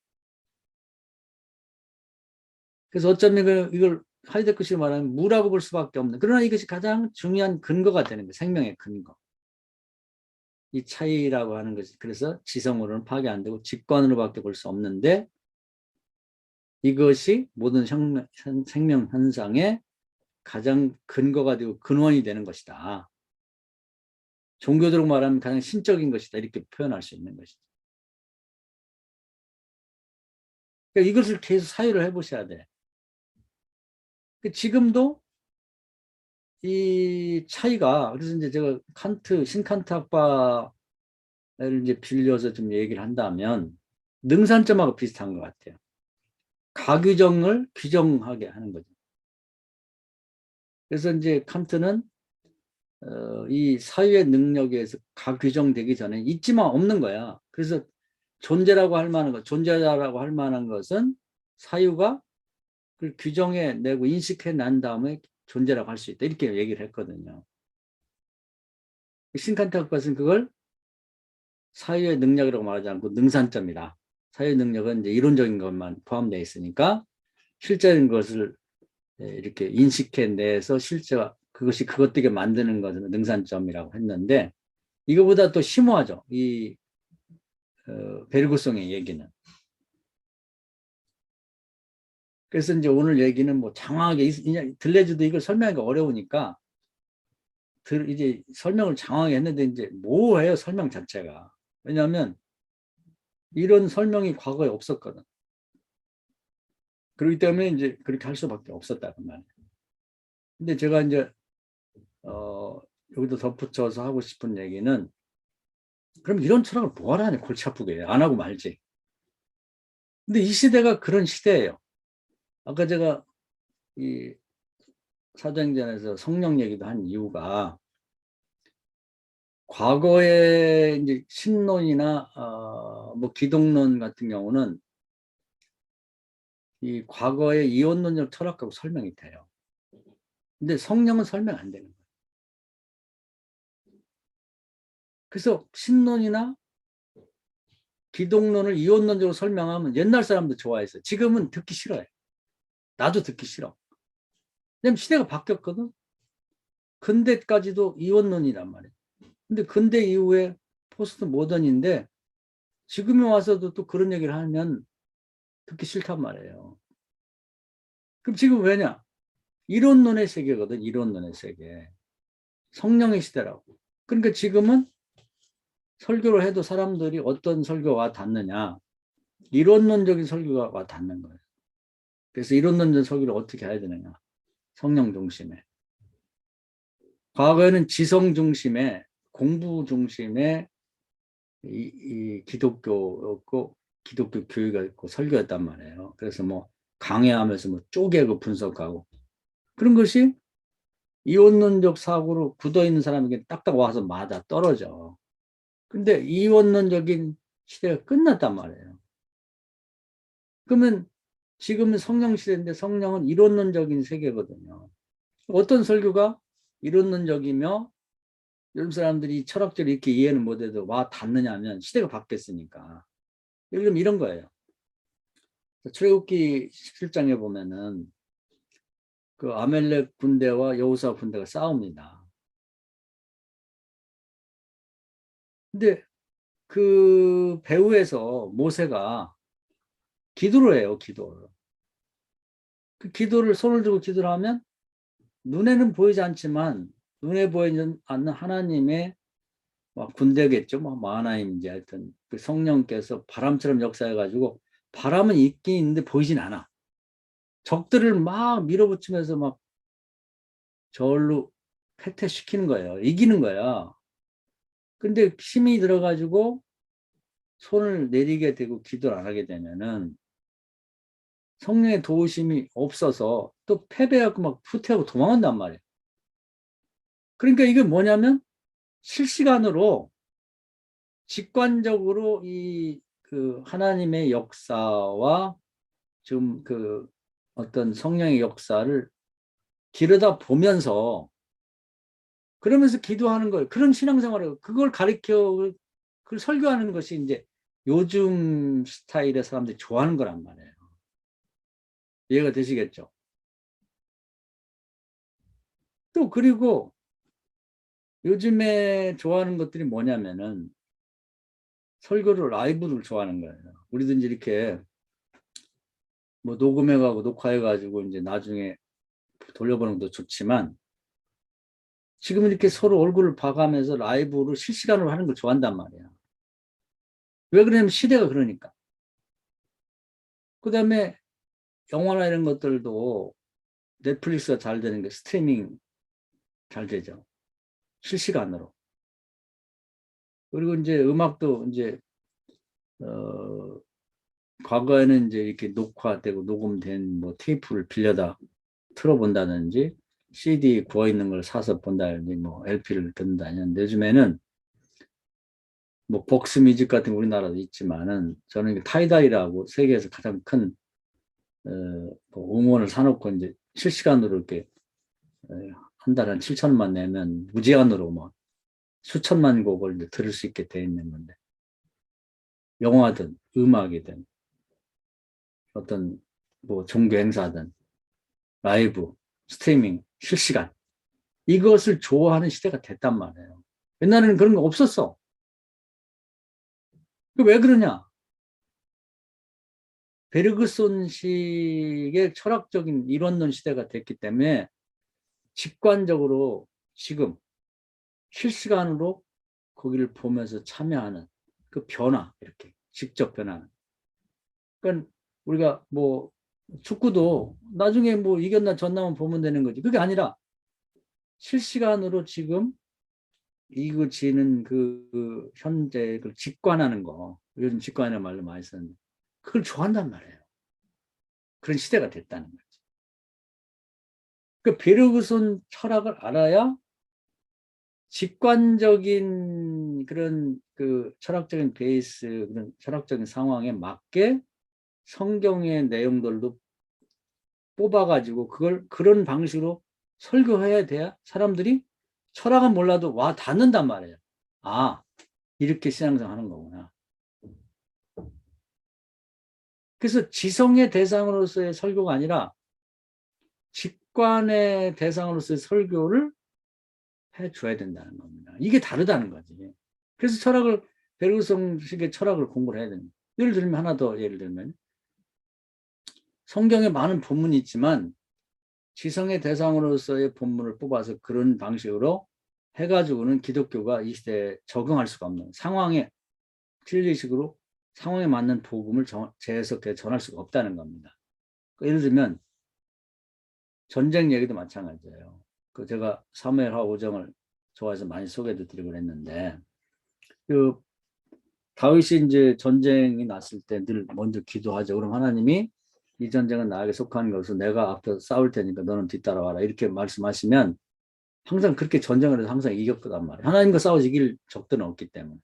그래서 어쩌면 이걸 하이데크식으로 말하면 무라고 볼 수밖에 없는, 그러나 이것이 가장 중요한 근거가 되는 거예요. 생명의 근거. 이 차이라고 하는 것이 그래서 지성으로는 파악이 안 되고 직관으로밖에 볼 수 없는데 이것이 모든 생명 현상의 가장 근거가 되고 근원이 되는 것이다. 종교적으로 말하면 가장 신적인 것이다. 이렇게 표현할 수 있는 것이죠. 그러니까 이것을 계속 사유를 해보셔야 돼. 지금도 이 차이가, 그래서 이제 제가 신칸트 학파를 이제 빌려서 좀 얘기를 한다면 능산점하고 비슷한 것 같아요. 가규정을 규정하게 하는 거죠. 그래서 이제 칸트는 이 사유의 능력에 의해서 가규정되기 전에 있지만 없는 거야. 그래서 존재라고 할 만한 것, 존재자라고 할 만한 것은 사유가 그걸 규정해 내고 인식해 난 다음에 존재라고 할 수 있다. 이렇게 얘기를 했거든요. 신칸트 학파는 그걸 사유의 능력이라고 말하지 않고 능산점이다. 사유의 능력은 이제 이론적인 것만 포함되어 있으니까 실제적인 것을 이렇게 인식해내서 실제와 그것이 그것되게 만드는 것은 능산점이라고 했는데 이거보다 또 심오하죠. 이 베르그송의 얘기는. 그래서 이제 오늘 얘기는 뭐 장황하게 들레주도 이걸 설명하기가 어려우니까 이제 설명을 장황하게 했는데 이제 뭐예요 설명 자체가. 왜냐하면 이런 설명이 과거에 없었거든. 그렇기 때문에 이제 그렇게 할 수밖에 없었다는 말이에요. 근데 제가 이제 여기도 덧붙여서 하고 싶은 얘기는 그럼 이런 철학을 뭐하러 하냐 골치 아프게 안 하고 말지. 근데 이 시대가 그런 시대예요. 아까 제가 이 사도행전에서 성령 얘기도 한 이유가 과거에 이제 신론이나 뭐 기독론 같은 경우는 이 과거의 이원론적 철학하고 설명이 돼요. 근데 성령은 설명 안 되는 거예요. 그래서 신론이나 기독론을 이원론적으로 설명하면 옛날 사람도 좋아했어요. 지금은 듣기 싫어요. 나도 듣기 싫어. 왜냐면 시대가 바뀌었거든. 근대까지도 이원론이란 말이에요. 근데 근대 이후에 포스트 모던인데 지금에 와서도 또 그런 얘기를 하면 듣기 싫단 말이에요. 그럼 지금 왜냐? 이론론의 세계거든. 이론론의 세계. 성령의 시대라고. 그러니까 지금은 설교를 해도 사람들이 어떤 설교와 닿느냐. 이론론적인 설교가 와 닿는 거예요. 그래서 이론론적 설교를 어떻게 해야 되느냐. 성령 중심에. 과거에는 지성 중심에 공부 중심에 이 기독교였고 기독교 교육이 있고 설교였단 말이에요. 그래서 뭐 강해하면서 뭐 쪼개고 분석하고 그런 것이 이원론적 사고로 굳어있는 사람에게 딱딱 와서 맞아 떨어져. 근데 이원론적인 시대가 끝났단 말이에요. 그러면 지금은 성령 시대인데 성령은 이론론적인 세계거든요. 어떤 설교가 이론론적이며 요즘 사람들이 철학적으로 이렇게 이해는 못해도 와 닿느냐면 시대가 바뀌었으니까. 예를 들면 이런 거예요. 출애굽기 17장에 보면은 그 아멜렉 군대와 여호수아 군대가 싸웁니다. 근데 그 배후에서 모세가 기도를 해요, 기도를. 그 기도를 손을 들고 기도를 하면 눈에는 보이지 않지만 눈에 보이지 않는 하나님의 군대겠죠. 뭐 하나님인지 하여튼 그 성령께서 바람처럼 역사해가지고 바람은 있긴 있는데 보이진 않아. 적들을 막 밀어붙이면서 막 저울로 패퇴시키는 거예요. 이기는 거야. 근데 힘이 들어가지고 손을 내리게 되고 기도를 안 하게 되면은 성령의 도우심이 없어서 또 패배하고 막 후퇴하고 도망간단 말이에요. 그러니까 이게 뭐냐면 실시간으로 직관적으로 이 그 하나님의 역사와 지금 그 어떤 성령의 역사를 기르다 보면서 그러면서 기도하는 거예요. 그런 신앙생활을 그걸 가르쳐 그걸 설교하는 것이 이제 요즘 스타일의 사람들이 좋아하는 거란 말이에요. 이해가 되시겠죠? 또 그리고 요즘에 좋아하는 것들이 뭐냐면은 설교를 라이브를 좋아하는 거예요. 우리도 이제 이렇게 뭐 녹음해가고 녹화해가지고 이제 나중에 돌려보는 것도 좋지만 지금 이렇게 서로 얼굴을 봐가면서 라이브로 실시간으로 하는 걸 좋아한단 말이야. 왜 그러냐면 시대가 그러니까. 그 다음에 영화나 이런 것들도 넷플릭스가 잘 되는 게 스트리밍 잘 되죠. 실시간으로. 그리고 이제 음악도 이제 어 과거에는 이제 이렇게 녹화되고 녹음된 뭐 테이프를 빌려다 틀어본다든지 CD 구워 있는 걸 사서 본다든지 뭐 LP를 듣는다든지 요즘에는 뭐 복스뮤직 같은 게 우리나라도 있지만은 저는 타이달이라고 세계에서 가장 큰 뭐 음원을 사놓고 이제 실시간으로 이렇게 한 달에 한 7천만 내면 무제한으로 뭐 수천만 곡을 이제 들을 수 있게 돼 있는 건데 영화든 음악이든 어떤 뭐 종교 행사든 라이브 스트리밍 실시간 이것을 좋아하는 시대가 됐단 말이에요. 옛날에는 그런 거 없었어. 왜 그러냐? 베르그손식의 철학적인 이론론 시대가 됐기 때문에 직관적으로 지금 실시간으로 거기를 보면서 참여하는 그 변화, 이렇게 직접 변화는. 그러니까 우리가 뭐 축구도 나중에 뭐 이겼나 졌나만 보면 되는 거지. 그게 아니라 실시간으로 지금 이거지는 그 현재 그 직관하는 거, 요즘 직관이라는 말로 많이 쓰는데 그걸 좋아한단 말이에요. 그런 시대가 됐다는 거지. 그 베르그손 철학을 알아야 직관적인 그런 그 철학적인 베이스, 그런 철학적인 상황에 맞게 성경의 내용들도 뽑아가지고 그걸 그런 방식으로 설교해야 돼야 사람들이 철학은 몰라도 와 닿는단 말이에요. 아, 이렇게 신앙생활 하는 거구나. 그래서 지성의 대상으로서의 설교가 아니라 직관의 대상으로서의 설교를 해줘야 된다는 겁니다. 이게 다르다는 거지. 그래서 철학을 베르그송식의 철학을 공부를 해야 됩니다. 예를 들면 하나 더 예를 들면 성경에 많은 본문이 있지만 지성의 대상으로서의 본문을 뽑아서 그런 방식으로 해가지고는 기독교가 이 시대에 적응할 수가 없는 상황에 진리식으로 상황에 맞는 복음을 재해석해 전할 수가 없다는 겁니다. 예를 들면 전쟁 얘기도 마찬가지예요. 그 제가 사무엘하 오정을 좋아해서 많이 소개도 드리고 그랬는데 그 다윗이 이제 전쟁이 났을 때 늘 먼저 기도하죠. 그럼 하나님이 이 전쟁은 나에게 속하는 것으로 내가 앞서 싸울 테니까 너는 뒤따라와라 이렇게 말씀하시면 항상 그렇게 전쟁을 해서 항상 이겼거단 말이에요. 하나님과 싸워서 이길 적들은 없기 때문에.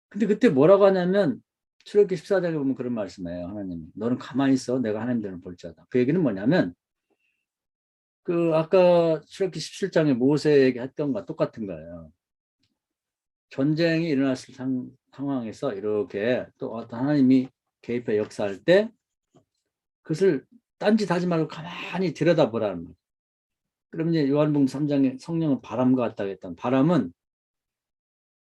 근데 그때 뭐라고 하냐면 출애굽기 14장에 보면 그런 말씀이에요. 하나님이 너는 가만히 있어 내가 하나님들을 볼 자다. 그 얘기는 뭐냐면 그 아까 출애굽기 17장에 모세에게 했던 것과 똑같은 거예요. 전쟁이 일어났을 상황에서 이렇게 또 어떤 하나님이 개입해 역사할 때 그것을 딴짓하지 말고 가만히 들여다보라는 거예요. 그럼 이제 요한복음 3장에 성령은 바람과 같다고 했던 바람은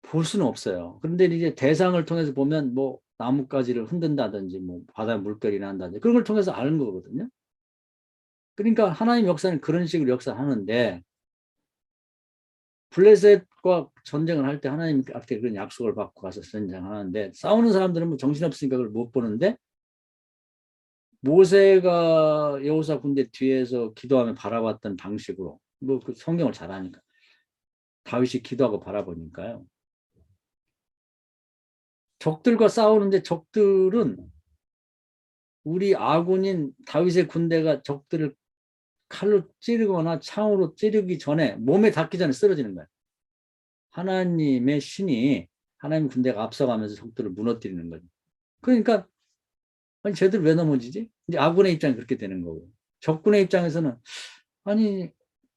볼 수는 없어요. 그런데 이제 대상을 통해서 보면 뭐 나뭇가지를 흔든다든지 뭐 바다 물결이 난다든지 그런 걸 통해서 아는 거거든요. 그러니까 하나님 역사는 그런 식으로 역사하는데 블레셋과 전쟁을 할 때 하나님한테 그런 약속을 받고 가서 전쟁하는데 싸우는 사람들은 뭐 정신없으니까 그걸 못 보는데 모세가 여호사 군대 뒤에서 기도하며 바라봤던 방식으로 뭐 그 성경을 잘 아니까 다윗이 기도하고 바라보니까요. 적들과 싸우는데 적들은 우리 아군인 다윗의 군대가 적들을 칼로 찌르거나 창으로 찌르기 전에 몸에 닿기 전에 쓰러지는 거야. 하나님의 신이 하나님 군대가 앞서가면서 적들을 무너뜨리는 거죠. 그러니까 아니 쟤들 왜 넘어지지? 이제 아군의 입장이 그렇게 되는 거고 적군의 입장에서는 아니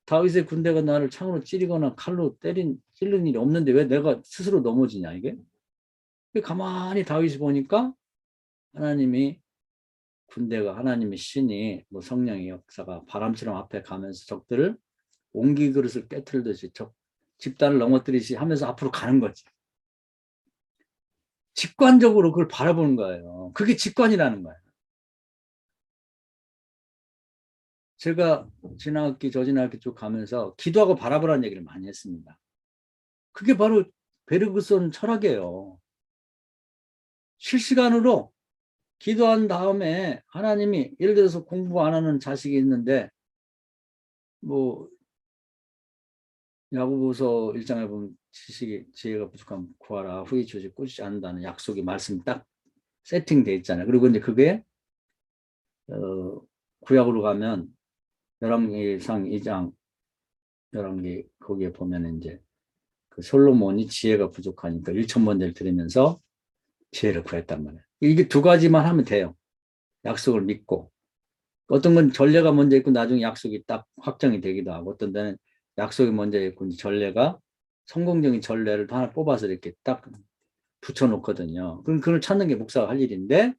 다윗의 군대가 나를 창으로 찌르거나 칼로 찌르는 일이 없는데 왜 내가 스스로 넘어지냐 이게? 가만히 다윗이 보니까 하나님이 군대가 하나님의 신이 뭐 성령의 역사가 바람처럼 앞에 가면서 적들을 옹기 그릇을 깨트리듯이 집단을 넘어뜨리시 하면서 앞으로 가는 거지. 직관적으로 그걸 바라보는 거예요. 그게 직관이라는 거예요. 제가 지난학기 저지난학기 쭉 가면서 기도하고 바라보라는 얘기를 많이 했습니다. 그게 바로 베르그선 철학이에요. 실시간으로 기도한 다음에 하나님이 예를 들어서 공부 안 하는 자식이 있는데 뭐 야고보서 1장에 보면 지혜가 부족하면 구하라 후히 주지 꾸짖지 않는다는 약속이 말씀이 딱 세팅돼 있잖아요. 그리고 이제 그게 구약으로 가면 열왕기상 2장 열왕기 거기에 보면 이제 그 솔로몬이 지혜가 부족하니까 1,000번제를 드리면서 지혜를 구했단 말이에요. 이게 두 가지만 하면 돼요. 약속을 믿고 어떤 건 전례가 먼저 있고 나중에 약속이 딱 확정이 되기도 하고 어떤 데는 약속이 먼저 있고 전례가 성공적인 전례를 하나 뽑아서 이렇게 딱 붙여놓거든요. 그럼 그걸 찾는 게 목사가 할 일인데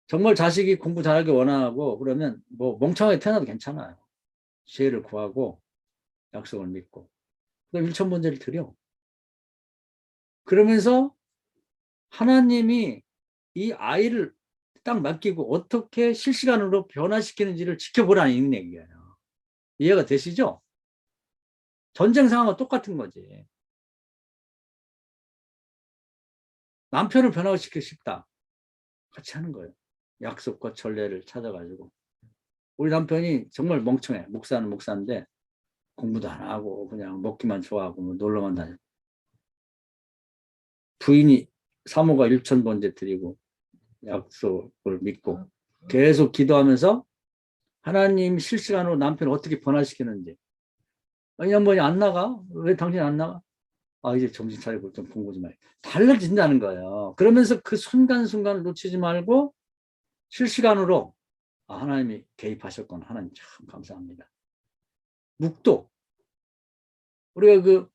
정말 자식이 공부 잘하기 원하고 그러면 뭐 멍청하게 태어나도 괜찮아요. 지혜를 구하고 약속을 믿고 그럼 1,000번제를 드려. 그러면서 하나님이 이 아이를 딱 맡기고 어떻게 실시간으로 변화시키는지를 지켜보라는 얘기예요. 이해가 되시죠? 전쟁 상황과 똑같은 거지. 남편을 변화시키고 싶다. 같이 하는 거예요. 약속과 전례를 찾아가지고. 우리 남편이 정말 멍청해. 목사는 목사인데 공부도 안 하고 그냥 먹기만 좋아하고 뭐 놀러만 다녀. 부인이 사모가 1,000번째 드리고 약속을 믿고 계속 기도하면서 하나님 실시간으로 남편을 어떻게 변화시키는지. 이 양반이 안 나가? 왜 당신 안 나가? 아, 이제 정신 차리고 좀 공부 좀 해. 달라진다는 거예요. 그러면서 그 순간순간을 놓치지 말고 실시간으로 하나님이 개입하셨구나. 하나님 참 감사합니다. 묵도. 우리가 그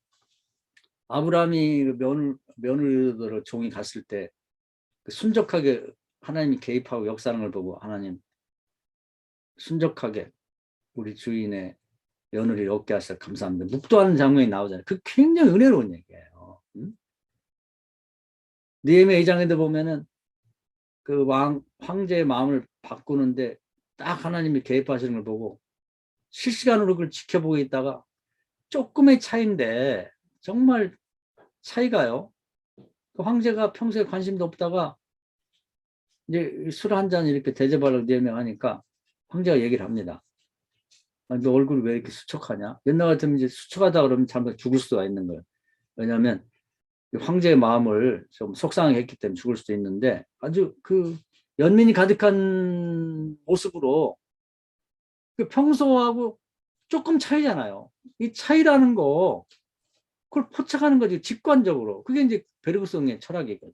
아브라함이 며느리로 종이 갔을 때 순적하게 하나님이 개입하고 역사하는 걸 보고 하나님 순적하게 우리 주인의 며느리를 얻게 하셔서 감사합니다. 묵도하는 장면이 나오잖아요. 그 굉장히 은혜로운 얘기예요. 느헤미야 2장에도 보면은 그 황제의 마음을 바꾸는데 딱 하나님이 개입하시는 걸 보고 실시간으로 그걸 지켜보고 있다가 조금의 차이인데 정말 차이가요. 그 황제가 평소에 관심도 없다가 이제 술 한 잔 이렇게 대접하려고 네명하니까 황제가 얘기를 합니다. 너 얼굴이 왜 이렇게 수척하냐? 옛날 같으면 이제 수척하다 그러면 잠깐 죽을 수가 있는 거예요. 왜냐하면 황제의 마음을 좀 속상하게 했기 때문에 죽을 수도 있는데 아주 그 연민이 가득한 모습으로 그 평소하고 조금 차이잖아요. 이 차이라는 거 그걸 포착하는 거지 직관적으로. 그게 이제 베르그송의 철학이거든.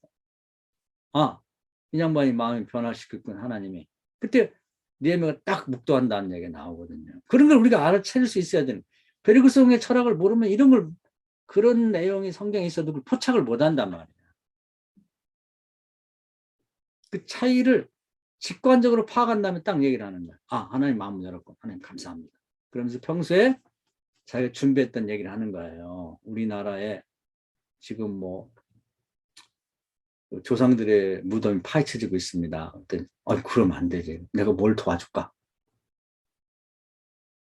이 양반이 마음을 변화시켰군 하나님이. 그때 느헤미야가 딱 묵도한다는 얘기가 나오거든요. 그런 걸 우리가 알아차릴 수 있어야 되는. 베르그송의 철학을 모르면 이런 걸 그런 내용이 성경에 있어도 그 포착을 못한단 말이에요. 그 차이를 직관적으로 파악한 다음에 딱 얘기를 하는 거야. 하나님 마음을 열었고 하나님 감사합니다. 그러면서 평소에 자기가 준비했던 얘기를 하는 거예요. 우리나라에 지금 뭐 조상들의 무덤이 파헤쳐지고 있습니다. 그러면 안 되지. 내가 뭘 도와줄까?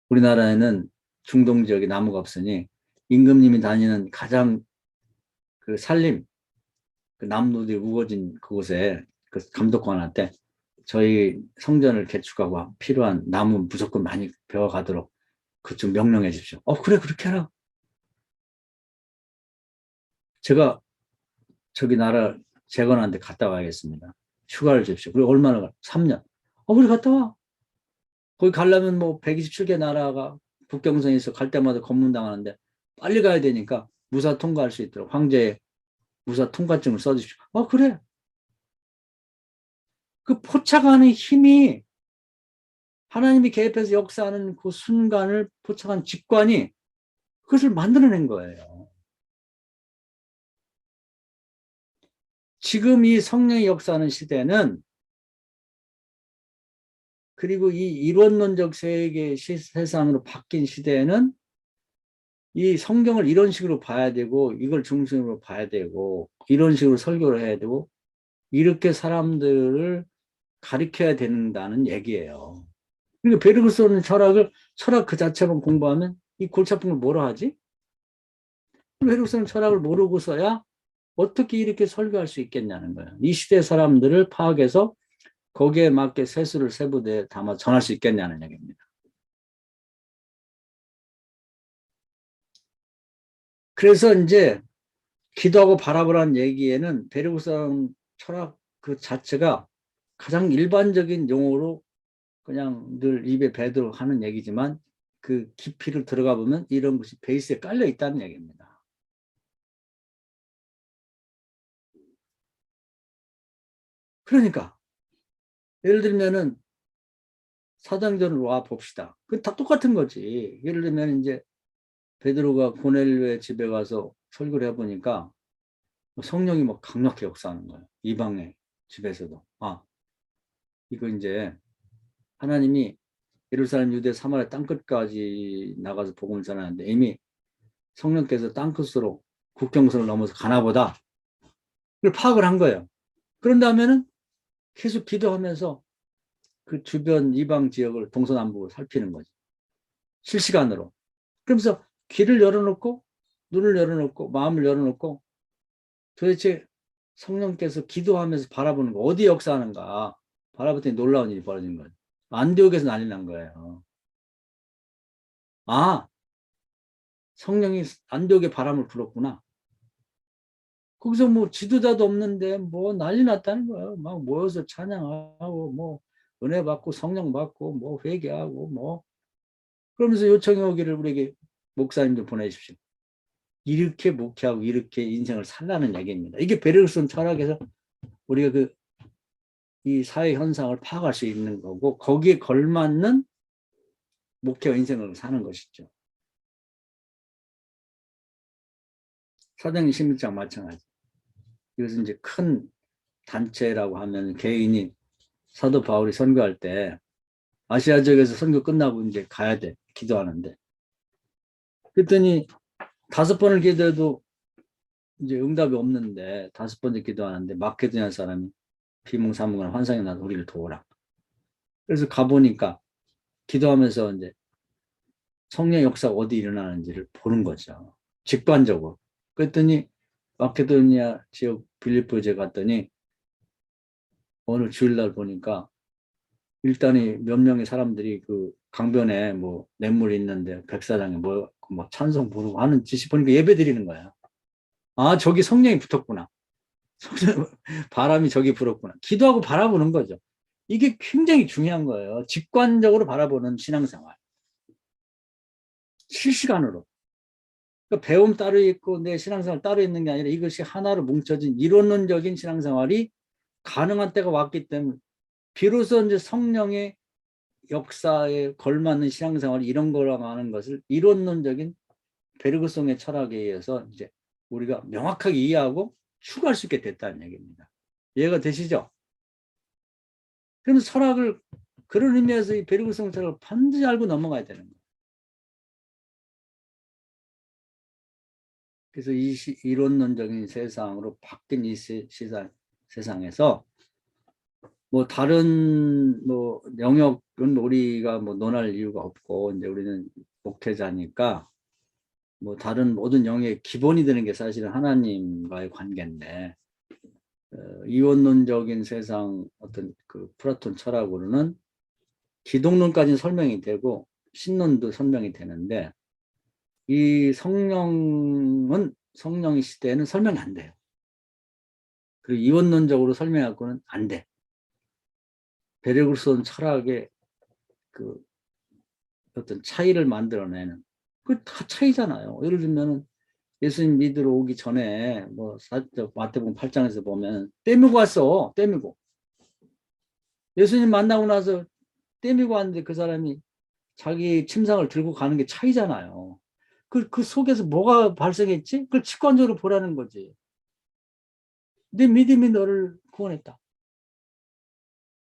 우리나라에는 중동 지역에 나무가 없으니 임금님이 다니는 가장 그 산림, 그 나무들이 우거진 그곳에 그 감독관한테 저희 성전을 개축하고 필요한 나무 무조건 많이 베어가도록 그좀 명령해 주십시오. 그래, 그렇게 하라. 제가 저기 나라 재건한테 갔다 와야겠습니다. 휴가를 주십시오. 그리고 얼마나 가? 3년. 우리 갔다 와. 거기 가려면 뭐 127개 나라가 국경선에 있어 갈 때마다 검문당하는데 빨리 가야 되니까 무사 통과할 수 있도록 황제의 무사 통과증을 써주십시오. 그래. 그 포착하는 힘이 하나님이 계획해서 역사하는 그 순간을 포착한 직관이 그것을 만들어낸 거예요. 지금 이 성령의 역사하는 시대는 그리고 이 이론론적 세계 세상으로 바뀐 시대에는 이 성경을 이런 식으로 봐야 되고 이걸 중심으로 봐야 되고 이런 식으로 설교를 해야 되고 이렇게 사람들을 가르쳐야 된다는 얘기예요. 그러니까 베르그소는 철학 그 자체만 공부하면 이 골치 아픈 걸 뭐라 하지? 베르그소는 철학을 모르고서야 어떻게 이렇게 설교할 수 있겠냐는 거예요. 이 시대 사람들을 파악해서 거기에 맞게 세수를 세부대에 담아 전할 수 있겠냐는 얘기입니다. 그래서 이제 기도하고 바라보라는 얘기에는 베르그선 철학 그 자체가 가장 일반적인 용어로 그냥 늘 입에 배도록 하는 얘기지만 그 깊이를 들어가 보면 이런 것이 베이스에 깔려 있다는 얘기입니다. 그러니까 예를 들면은 사도행전을 와 봅시다. 그 다 똑같은 거지. 예를 들면 이제 베드로가 고넬료의 집에 가서 설교를 해보니까 성령이 막 강력히 역사하는 거예요. 이방의 집에서도. 이거 이제 하나님이 예루살렘, 유대, 사마리아 땅끝까지 나가서 복음을 전하는데 이미 성령께서 땅끝으로 국경선을 넘어서 가나보다. 그걸 파악을 한 거예요. 그런 다음에는 계속 기도하면서 그 주변 이방 지역을 동서남북으로 살피는 거지. 실시간으로. 그러면서 귀를 열어놓고 눈을 열어놓고 마음을 열어놓고 도대체 성령께서 기도하면서 바라보는 거 어디 역사하는가 바라봤더니 놀라운 일이 벌어진 거예요. 안디옥에서 난리 난 거예요. 성령이 안디옥의 바람을 불었구나. 거기서 뭐 지도자도 없는데 뭐 난리 났다는 거예요. 막 모여서 찬양하고 뭐 은혜 받고 성령 받고 뭐 회개하고 뭐 그러면서 요청이 오기를 우리에게 목사님들 보내주십시오. 이렇게 목회하고 이렇게 인생을 살라는 얘기입니다. 이게 베르그슨 철학에서 우리가 이 사회 현상을 파악할 수 있는 거고 거기에 걸맞는 목회와 인생을 사는 것이죠. 사도행전 16장 마찬가지. 이것은 이제 큰 단체라고 하면 개인이 사도 바울이 선교할 때 아시아 지역에서 선교 끝나고 이제 가야 돼. 기도하는데. 그랬더니 5번을 기도해도 이제 응답이 없는데 5번째 기도하는데 마케도니아 사람이 비몽사몽한 환상이 나서 우리를 도우라. 그래서 가보니까 기도하면서 이제 성령 역사가 어디 일어나는지를 보는 거죠. 직관적으로. 그랬더니 마케도니아 지역 빌립보에 갔더니 어느 주일날 보니까 일단이 몇 명의 사람들이 그 강변에 뭐 냇물이 있는데 백사장에 뭐 찬송 부르고 하는 짓이 보니까 예배 드리는 거야. 저기 성령이 붙었구나. 바람이 저기 불었구나. 기도하고 바라보는 거죠. 이게 굉장히 중요한 거예요. 직관적으로 바라보는 신앙생활. 실시간으로. 그러니까 배움 따로 있고 내 신앙생활 따로 있는 게 아니라 이것이 하나로 뭉쳐진 이론론적인 신앙생활이 가능한 때가 왔기 때문에 비로소 이제 성령의 역사에 걸맞는 신앙생활이 이런 거라고 하는 것을 이론론적인 베르그송의 철학에 의해서 이제 우리가 명확하게 이해하고 추구할 수 있게 됐다는 얘기입니다. 이해가 되시죠? 그럼 철학을 그런 의미에서 이 베르그송 철학을 반드시 알고 넘어가야 되는 거예요. 그래서 이 이론론적인 세상으로 바뀐 이 세상에서 뭐 다른 뭐 영역은 우리가 뭐 논할 이유가 없고 이제 우리는 목회자니까 뭐 다른 모든 영역의 기본이 되는 게 사실은 하나님과의 관계인데 이원론적인 세상 어떤 그 플라톤 철학으로는 기독론까지는 설명이 되고 신론도 설명이 되는데 이 성령의 시대에는 설명이 안 돼요. 그리고 이원론적으로 설명하고는 안 돼. 베르그손 철학의 그 어떤 차이를 만들어내는 그 다 차이잖아요. 예를 들면은 예수님 믿으러 오기 전에 뭐 마태복음 8장에서 보면 떼미고 왔어. 떼미고. 예수님 만나고 나서 떼미고 왔는데 그 사람이 자기 침상을 들고 가는 게 차이잖아요. 그 속에서 뭐가 발생했지? 그걸 직관적으로 보라는 거지. 내 믿음이 너를 구원했다.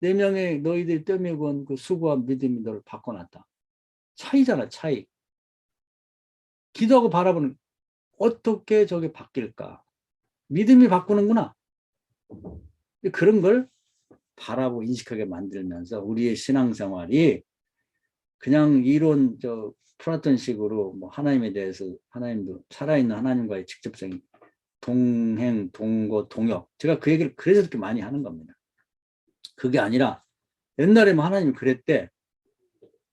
네 명의 너희들이 떼미고 온 그 수고한 믿음이 너를 바꿔놨다. 차이잖아, 차이. 기도하고 바라보는 어떻게 저게 바뀔까? 믿음이 바꾸는구나. 그런 걸 바라고 인식하게 만들면서 우리의 신앙생활이 그냥 이론 플라톤식으로 뭐 하나님에 대해서 하나님도 살아있는 하나님과의 직접적인 동행, 동거, 동역. 제가 그 얘기를 그래서 그렇게 많이 하는 겁니다. 그게 아니라 옛날에 뭐 하나님이 그랬대.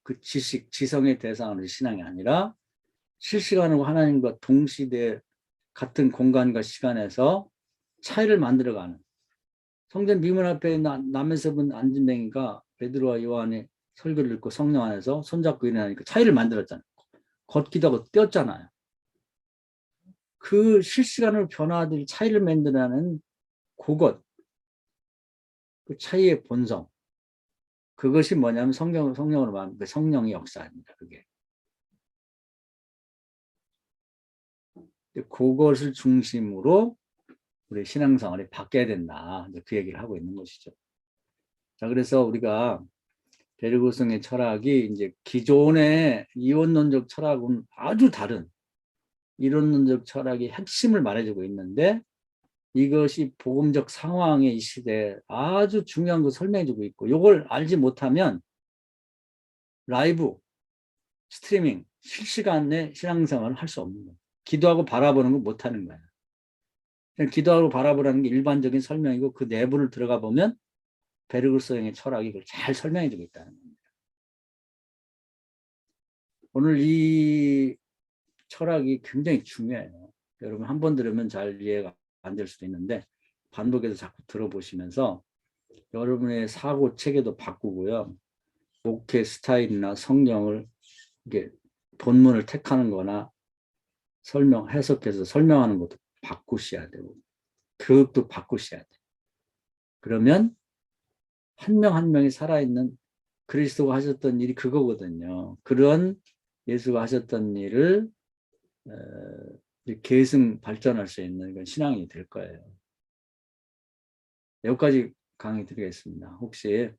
그 지식, 지성의 대상으로 신앙이 아니라 실시간으로 하나님과 동시대 같은 공간과 시간에서 차이를 만들어가는 성전 미문 앞에 남에서 본 안진뱅이가 베드로와 요한의 설교를 듣고 성령 안에서 손잡고 일어나니까 차이를 만들었잖아요. 걷기도 하고 뛰었잖아요. 그 실시간으로 변화될 차이를 만들어내는 그것, 그 차이의 본성, 그것이 뭐냐면 성령으로 말하면 그 성령의 역사입니다. 그게. 그것을 중심으로 우리 신앙생활이 바뀌어야 된다. 그 얘기를 하고 있는 것이죠. 자, 그래서 우리가 베르그송의 철학이 이제 기존의 이원론적 철학은 아주 다른 이론론적 철학의 핵심을 말해주고 있는데 이것이 복음적 상황의 이 시대에 아주 중요한 걸 설명해주고 있고 이걸 알지 못하면 라이브, 스트리밍, 실시간의 신앙생활을 할 수 없는 거예요. 기도하고 바라보는 거 못하는 거예요. 그냥 기도하고 바라보라는 게 일반적인 설명이고 그 내부를 들어가 보면 베르그송의 철학이 이걸 잘 설명해주고 있다는 겁니다. 오늘 이 철학이 굉장히 중요해요. 여러분 한 번 들으면 잘 이해가 안 될 수도 있는데 반복해서 자꾸 들어보시면서 여러분의 사고 체계도 바꾸고요. 목회 스타일이나 성경을 이게 본문을 택하는 거나 해석해서 설명하는 것도 바꾸셔야 되고 교육도 바꾸셔야 돼요. 그러면 한 명 한 명이 살아있는 그리스도가 하셨던 일이 그거거든요. 그런 예수가 하셨던 일을 계승 발전할 수 있는 그런 신앙이 될 거예요. 여기까지 강의 드리겠습니다. 혹시